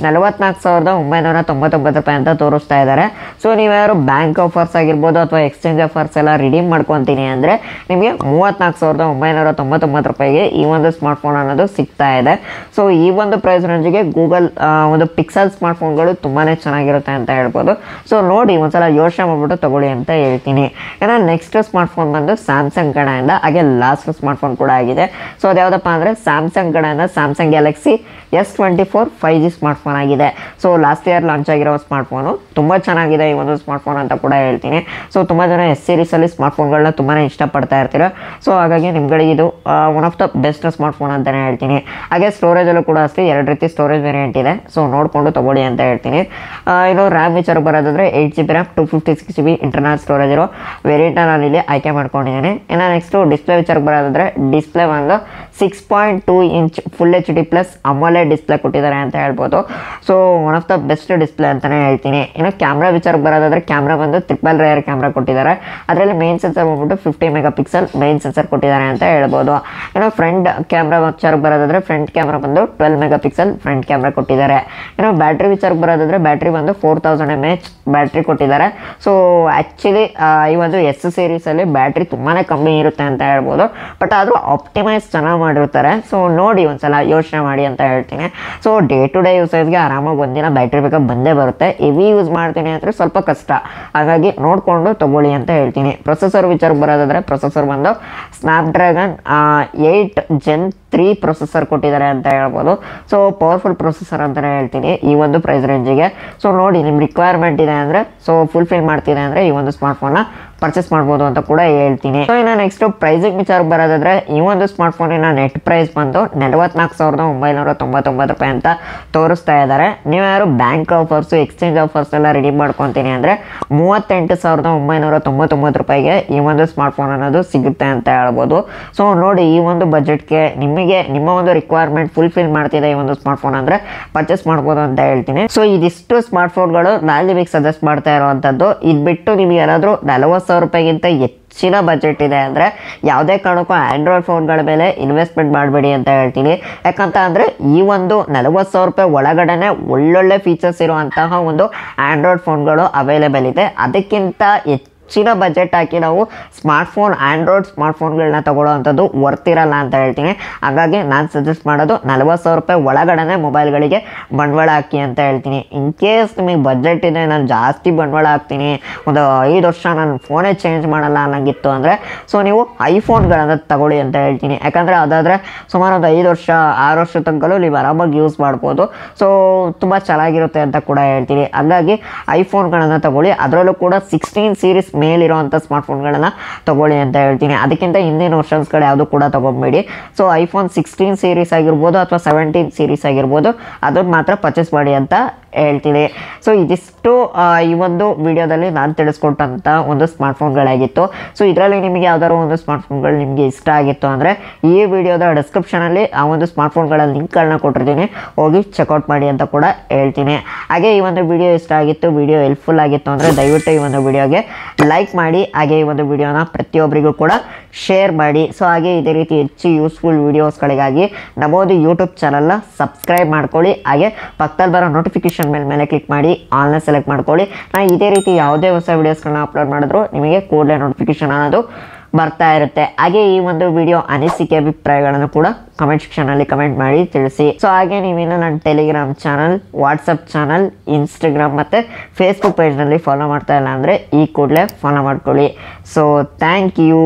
44,999 ರೂಪಾಯಿ ಅಂತ ತೋರಿಸ್ತಾ ಇದ್ದಾರೆ. ಸೊ ನೀವ್ಯಾರು ಬ್ಯಾಂಕ್ ಆಫರ್ಸ್ ಆಗಿರ್ಬೋದು ಅಥವಾ ಎಕ್ಸ್ಚೇಂಜ್ ಆಫರ್ಸ್ ಎಲ್ಲ ರಿಡೀಮ್ ಮಾಡ್ಕೊತೀನಿ ಅಂದರೆ ನಿಮಗೆ 34,999 ರೂಪಾಯಿಗೆ ಈ ಒಂದು ಸ್ಮಾರ್ಟ್ಫೋನ್ ಅನ್ನೋದು ಸಿಗ್ತಾ ಇದೆ. ಸೊ ಈ ಒಂದು ಪ್ರೈಸ್ ರೇಂಜಿಗೆ ಗೂಗಲ್ ಒಂದು ಪಿಕ್ಸೆಲ್ ಸ್ಮಾರ್ಟ್ಫೋನ್ಗಳು ತುಂಬಾ ಚೆನ್ನಾಗಿರುತ್ತೆ ಅಂತ ಹೇಳ್ಬೋದು. ಸೊ ನೋಡಿ ಒಂದ್ಸಲ ಯೋಚನೆ ಮಾಡ್ಬಿಟ್ಟು ತಗೊಳ್ಳಿ ಅಂತ ಹೇಳ್ತೀನಿ. ಏನೋ ನೆಕ್ಸ್ಟ್ ಸ್ಮಾರ್ಟ್ಫೋನ್ ಬಂದು ಸ್ಯಾಮ್ಸಂಗ್ ಕಡೆಯಿಂದ, ಹಾಗೆ ಲಾಸ್ಟ್ ಸ್ಮಾರ್ಟ್ಫೋನ್ ಕೂಡ ಆಗಿದೆ. ಸೊ ಅದ್ಯಾವುದಪ್ಪ ಅಂದರೆ ಸ್ಯಾಮ್ಸಂಗ್ ಕಡೆಯಿಂದ Samsung Galaxy S24 5G smartphone ಆಗಿದೆ. ಸೊ ಲಾಸ್ಟ್ ಇಯರ್ ಲಾಂಚ್ ಆಗಿರೋ ಸ್ಮಾರ್ಟ್ಫೋನು ತುಂಬ ಚೆನ್ನಾಗಿದೆ ಈ ಒಂದು ಸ್ಮಾರ್ಟ್ಫೋನ್ ಅಂತ ಕೂಡ ಹೇಳ್ತೀನಿ. ಸೊ ತುಂಬ ಜನ S ಸೀರೀಸಲ್ಲಿ ಸ್ಮಾರ್ಟ್ಫೋನ್ಗಳನ್ನ ತುಂಬಾ ಇಷ್ಟಪಡ್ತಾ ಇರ್ತೀರ. ಸೊ ಹಾಗಾಗಿ ನಿಮ್ಗಳಿಗೆ ಇದು one of the best smartphone ಅಂತಲೇ ಹೇಳ್ತೀನಿ. ಹಾಗೆ ಸ್ಟೋರೇಜಲ್ಲೂ ಕೂಡ ಅಷ್ಟೇ 2 ರೀತಿ ಸ್ಟೋರೇಜ್ ವೇರಿಯಂಟ್ ಇದೆ. ಸೊ ನೋಡಿಕೊಂಡು ತೊಗೊಳ್ಳಿ ಅಂತ ಹೇಳ್ತೀನಿ. ಇನ್ನು ರ್ಯಾಮ್ ವಿಚಾರ ಬರೋದಾದರೆ 8GB RAM 256GB internal storage ಇರೋ ವೇರಿಯಂಟ್ನ ನಾನು ಇಲ್ಲಿ ಆಯ್ಕೆ ಮಾಡ್ಕೊಂಡಿದ್ದೀನಿ. ಇನ್ನು ನೆಕ್ಸ್ಟು ಡಿಸ್ಪ್ಲೇ ವಿಚಾರಕ್ಕೆ ಬರೋದಾದರೆ, ಡಿಸ್ಪ್ಲೇ ಒಂದು 6.2 inch full HD plus ಅಮೋಲೆಡ್ display ಕೊಟ್ಟಿದ್ದಾರೆ ಅಂತ ಹೇಳ್ಬೋದು. So one of the best display ಅಂತಲೇ ಹೇಳ್ತೀನಿ. ಇನ್ನು ಕ್ಯಾಮ್ರಾ ವಿಚಾರಕ್ಕೆ ಬರೋದಾದರೆ, ಕ್ಯಾಮ್ರಾ ಬಂದು ಟ್ರಿಪಲ್ ರೇಯರ್ ಕ್ಯಾಮ್ರಾ ಕೊಟ್ಟಿದ್ದಾರೆ. ಅದರಲ್ಲಿ ಮೇನ್ ಸೆನ್ಸರ್ ಬಂದ್ಬಿಟ್ಟು 50 ಮೆಗಾಪಿಕ್ಸೆಲ್ ಮೇನ್ ಸೆನ್ಸರ್ ಕೊಟ್ಟಿದ್ದಾರೆ ಅಂತ ಹೇಳ್ಬೋದು. ಇನ್ನು ಫ್ರಂಟ್ ಕ್ಯಾಮ್ರಾ ವಿಚಾರಕ್ಕೆ ಬರೋದಾದರೆ, ಫ್ರಂಟ್ ಕ್ಯಾಮ್ರಾ ಬಂದು 12 ಮೆಗಾಪಿಕ್ಸೆಲ್ ಫ್ರಂಟ್ ಕ್ಯಾಮ್ರಾ ಕೊಟ್ಟಿದ್ದಾರೆ. ಇನ್ನು ಬ್ಯಾಟ್ರಿ ವಿಚಾರಕ್ಕೆ ಬರೋದಾದರೆ, ಬ್ಯಾಟ್ರಿ ಬಂದು 4000 mAh ಬ್ಯಾಟ್ರಿ ಕೊಟ್ಟಿದ್ದಾರೆ. ಸೊ ಆ್ಯಕ್ಚುಲಿ ಈ ಒಂದು S ಸೀರೀಸಲ್ಲಿ ಬ್ಯಾಟ್ರಿ ತುಂಬಾ ಕಮ್ಮಿ ಇರುತ್ತೆ ಅಂತ ಹೇಳ್ಬೋದು, ಬಟ್ ಆದರೂ ಆಪ್ಟಿಮೈಸ್ ಚೆನ್ನಾಗಿ ಮಾಡಿರ್ತಾರೆ. ಸೊ ನೋಡಿ ಒಂದ್ಸಲ ಯೋಚನೆ ಮಾಡಿ ಅಂತ ಹೇಳ್ತೀನಿ. ಸೊ ಡೇ ಟು ಡೇ ಯೂಸೇಜ್ಗೆ ಆರಾಮಾಗಿ ಒಂದಿನ ಬ್ಯಾಟ್ರಿ ಬೇಕಪ್ ಬಂದೇ ಬರುತ್ತೆ. ಹೆವಿ ಯೂಸ್ ಮಾಡ್ತೀನಿ ಅಂದರೆ ಸ್ವಲ್ಪ ಕಷ್ಟ, ಹಾಗಾಗಿ ನೋಡಿಕೊಂಡು ತೊಗೊಳ್ಳಿ ಅಂತ ಹೇಳ್ತೀನಿ. ಪ್ರೊಸೆಸರ್ ವಿಚಾರಕ್ಕೆ ಬರೋದಾದರೆ, ಪ್ರೊಸೆಸರ್ ಬಂದು ಸ್ನ್ಯಾಪ್ಡ್ರ್ಯಾಗನ್ 8 Gen 3 ಪ್ರೊಸೆಸರ್ ಕೊಟ್ಟಿದ್ದಾರೆ ಅಂತ ಹೇಳ್ಬೋದು. ಸೊ ಪವರ್ಫುಲ್ ಪ್ರೊಸೆಸರ್ ಅಂತಲೇ ಹೇಳ್ತೀನಿ ಈ ಒಂದು ಪ್ರೈಸ್ ರೇಂಜಿಗೆ. ಸೊ ನೋಡಿ ನಿಮ್ಮ ರಿಕ್ವೈರ್ಮೆಂಟ್ ಇದೆ ಅಂದರೆ, ಸೊ ಫುಲ್ಫಿಲ್ ಮಾಡ್ತಿದೆ ಅಂದರೆ ಈ ಒಂದು ಸ್ಮಾರ್ಟ್ಫೋನ್ನ ಪರ್ಚೇಸ್ ಮಾಡ್ಬೋದು ಅಂತ ಕೂಡ ಹೇಳ್ತೀನಿ. ಸೊ ಇನ್ನು ನೆಕ್ಸ್ಟ್ ಪ್ರೈಸಿಂಗ್ ವಿಚಾರಕ್ಕೆ ಬರೋದಾದ್ರೆ ಈ ಒಂದು ಸ್ಮಾರ್ಟ್ಫೋನಿನ ನೆಟ್ ಪ್ರೈಸ್ ಬಂದು 44,999 ರೂಪಾಯಿ ಅಂತ ತೋರಿಸ್ತಾ ಇದ್ದಾರೆ. ನೀವು ಯಾರು ಬ್ಯಾಂಕ್ ಆಫರ್ಸ್ ಎಕ್ಸ್ಚೇಂಜ್ ಆಫರ್ಸ್ ಎಲ್ಲ ರಿಡೀಮ್ ಮಾಡ್ಕೊತೀನಿ ಅಂದರೆ 38,999 ರೂಪಾಯಿಗೆ ಈ ಒಂದು ಸ್ಮಾರ್ಟ್ಫೋನ್ ಅನ್ನೋದು ಸಿಗುತ್ತೆ ಅಂತ ಹೇಳ್ಬೋದು. ಸೊ ನೋಡಿ, ಈ ಒಂದು ಬಜೆಟ್ಗೆ ನಿಮಗೆ ನಿಮ್ಮ ಒಂದು ರಿಕ್ವೈರ್ಮೆಂಟ್ ಫುಲ್ಫಿಲ್ ಮಾಡ್ತಿದೆ ಈ ಒಂದು ಸ್ಮಾರ್ಟ್ಫೋನ್ ಅಂದರೆ ಪರ್ಚೇಸ್ ಮಾಡ್ಬೋದು ಅಂತ ಹೇಳ್ತೀನಿ. ಸೊ ಇದಿಷ್ಟು ಸ್ಮಾರ್ಟ್ಫೋನ್ಗಳು ನಾನು ನಿಮಗೆ ಸಜೆಸ್ಟ್ ಮಾಡ್ತಾ ಇರುವಂಥದ್ದು. ಇದು ಬಿಟ್ಟು ನಿಮಗೆ ಯಾರಾದರೂ 40,000 ರೂಪಾಯಿಗಿಂತ ಹೆಚ್ಚಿನ ಬಜೆಟ್ ಇದೆ ಅಂದರೆ ಯಾವುದೇ ಕಾರಣಕ್ಕೂ ಆ್ಯಂಡ್ರಾಯ್ಡ್ ಫೋನ್ಗಳ ಮೇಲೆ ಇನ್ವೆಸ್ಟ್ಮೆಂಟ್ ಮಾಡಬೇಡಿ ಅಂತ ಹೇಳ್ತೀನಿ. ಯಾಕಂತ ಅಂದರೆ ಈ ಒಂದು 40,000 ರೂಪಾಯಿ ಒಳಗಡೆ ಒಳ್ಳೊಳ್ಳೆ ಫೀಚರ್ಸ್ ಇರುವಂತಹ ಒಂದು ಆ್ಯಂಡ್ರಾಯ್ಡ್ ಫೋನ್ಗಳು ಅವೈಲೇಬಲ್ ಇದೆ. ಅದಕ್ಕಿಂತ ಹೆಚ್ಚಿನ ಬಜೆಟ್ ಹಾಕಿ ನಾವು ಆ್ಯಂಡ್ರಾಯ್ಡ್ ಸ್ಮಾರ್ಟ್ಫೋನ್ಗಳನ್ನ ತಗೊಳ್ಳೋವಂಥದ್ದು ವರ್ತ್ ಇರಲ್ಲ ಅಂತ ಹೇಳ್ತೀನಿ. ಹಾಗಾಗಿ ನಾನು ಸಜೆಸ್ಟ್ ಮಾಡೋದು 40,000 ರೂಪಾಯಿ ಒಳಗಡೆ ಮೊಬೈಲ್ಗಳಿಗೆ ಬಂಡವಾಳ ಹಾಕಿ ಅಂತ ಹೇಳ್ತೀನಿ. ಇನ್ ಕೇಸ್ ನಿಮಗೆ ಬಜೆಟ್ ಇದೆ, ನಾನು ಜಾಸ್ತಿ ಬಂಡವಾಳ ಹಾಕ್ತೀನಿ, ಒಂದು 5 ವರ್ಷ ನಾನು ಫೋನೇ ಚೇಂಜ್ ಮಾಡಲ್ಲ ಅನ್ನಂಗಿತ್ತು ಅಂದರೆ ಸೊ ನೀವು ಐಫೋನ್ಗಳನ್ನು ತಗೊಳ್ಳಿ ಅಂತ ಹೇಳ್ತೀನಿ. ಯಾಕಂದರೆ ಅದಾದರೆ ಸುಮಾರು ಒಂದು 5 ವರ್ಷ 6 ವರ್ಷ ತನಕಲೂ ನೀವು ಆರಾಮಾಗಿ ಯೂಸ್ ಮಾಡ್ಬೋದು. ಸೊ ತುಂಬ ಚೆನ್ನಾಗಿರುತ್ತೆ ಅಂತ ಕೂಡ ಹೇಳ್ತೀನಿ. ಹಾಗಾಗಿ ಐಫೋನ್ಗಳನ್ನು ತಗೊಳ್ಳಿ. ಅದರಲ್ಲೂ ಕೂಡ 16 ಸೀರೀಸ್ ಮೇಲಿರುವಂಥ ಸ್ಮಾರ್ಟ್ಫೋನ್ಗಳನ್ನು ತಗೊಳ್ಳಿ ಅಂತ ಹೇಳ್ತೀನಿ. ಅದಕ್ಕಿಂತ ಹಿಂದಿನ ವರ್ಷನ್ಸ್ಗಳು ಯಾವುದು ಕೂಡ ತೊಗೊಬೇಡಿ. ಸೊ ಐಫೋನ್ 16 ಸೀರೀಸ್ ಆಗಿರ್ಬೋದು ಅಥವಾ 17 ಸೀರೀಸ್ ಆಗಿರ್ಬೋದು, ಅದನ್ನು ಮಾತ್ರ ಪರ್ಚೇಸ್ ಮಾಡಿ ಅಂತ ಹೇಳ್ತೀನಿ. ಸೊ ಇದಿಷ್ಟು ಈ ಒಂದು ವಿಡಿಯೋದಲ್ಲಿ ನಾನು ತಿಳಿಸ್ಕೊಟ್ಟಂಥ ಒಂದು ಸ್ಮಾರ್ಟ್ಫೋನ್ಗಳಾಗಿತ್ತು. ಸೊ ಇದರಲ್ಲಿ ನಿಮಗೆ ಯಾವ್ದಾದ್ರು ಒಂದು ಸ್ಮಾರ್ಟ್ಫೋನ್ಗಳು ನಿಮಗೆ ಇಷ್ಟ ಆಗಿತ್ತು ಅಂದರೆ ಈ ವಿಡಿಯೋದ ಡಿಸ್ಕ್ರಿಪ್ಷನಲ್ಲಿ ಆ ಒಂದು ಸ್ಮಾರ್ಟ್ಫೋನ್ಗಳ ಲಿಂಕ್ಗಳನ್ನ ಕೊಟ್ಟಿರ್ತೀನಿ, ಹೋಗಿ ಚೆಕ್ಔಟ್ ಮಾಡಿ ಅಂತ ಕೂಡ ಹೇಳ್ತೀನಿ. ಹಾಗೆ ಈ ಒಂದು ವಿಡಿಯೋ ಇಷ್ಟ ಆಗಿತ್ತು, ವಿಡಿಯೋ ಹೆಲ್ಪ್ಫುಲ್ ಆಗಿತ್ತು ಅಂದರೆ ದಯವಿಟ್ಟು ಈ ಒಂದು ವಿಡಿಯೋಗೆ ಲೈಕ್ ಮಾಡಿ. ಹಾಗೆ ಈ ಒಂದು ವಿಡಿಯೋನ ಪ್ರತಿಯೊಬ್ಬರಿಗೂ ಕೂಡ ಶೇರ್ ಮಾಡಿ. ಸೊ ಹಾಗೆ ಇದೇ ರೀತಿ ಹೆಚ್ಚು ಯೂಸ್ಫುಲ್ ವೀಡಿಯೋಸ್ಗಳಿಗಾಗಿ ನಮ್ಮದು ಯೂಟ್ಯೂಬ್ ಚಾನಲ್ನ ಸಬ್ಸ್ಕ್ರೈಬ್ ಮಾಡ್ಕೊಳ್ಳಿ. ಹಾಗೆ ಪಕ್ಕದಲ್ಲಿ ಬರೋ ನೋಟಿಫಿಕೇಶನ್ ಮೇಲೆ ಕ್ಲಿಕ್ ಮಾಡಿ ಆಲ್ನ ಸೆಲೆಕ್ಟ್ ಮಾಡ್ಕೊಳ್ಳಿ. ನಾನು ಇದೇ ರೀತಿ ಯಾವುದೇ ಹೊಸ ವೀಡಿಯೋಸ್ಗಳನ್ನ ಅಪ್ಲೋಡ್ ಮಾಡಿದ್ರು ನಿಮಗೆ ಕೂಡಲೇ ನೋಟಿಫಿಕೇಶನ್ ಅನ್ನೋದು ಬರ್ತಾ ಇರುತ್ತೆ. ಹಾಗೆ ಈ ಒಂದು ವಿಡಿಯೋ ಅನಿಸಿಕೆ ಅಭಿಪ್ರಾಯಗಳನ್ನು ಕೂಡ ಕಮೆಂಟ್ ಸೆಕ್ಷನಲ್ಲಿ ಕಮೆಂಟ್ ಮಾಡಿ ತಿಳಿಸಿ. ಸೊ ಹಾಗೆ ನೀವೇನು ನನ್ನ Telegram channel, WhatsApp channel, Instagram ಮತ್ತು ಫೇಸ್ಬುಕ್ ಪೇಜ್ನಲ್ಲಿ ಫಾಲೋ ಮಾಡ್ತಾ ಇಲ್ಲ ಅಂದರೆ ಈ ಕೂಡಲೇ ಫಾಲೋ ಮಾಡ್ಕೊಳ್ಳಿ. So thank you.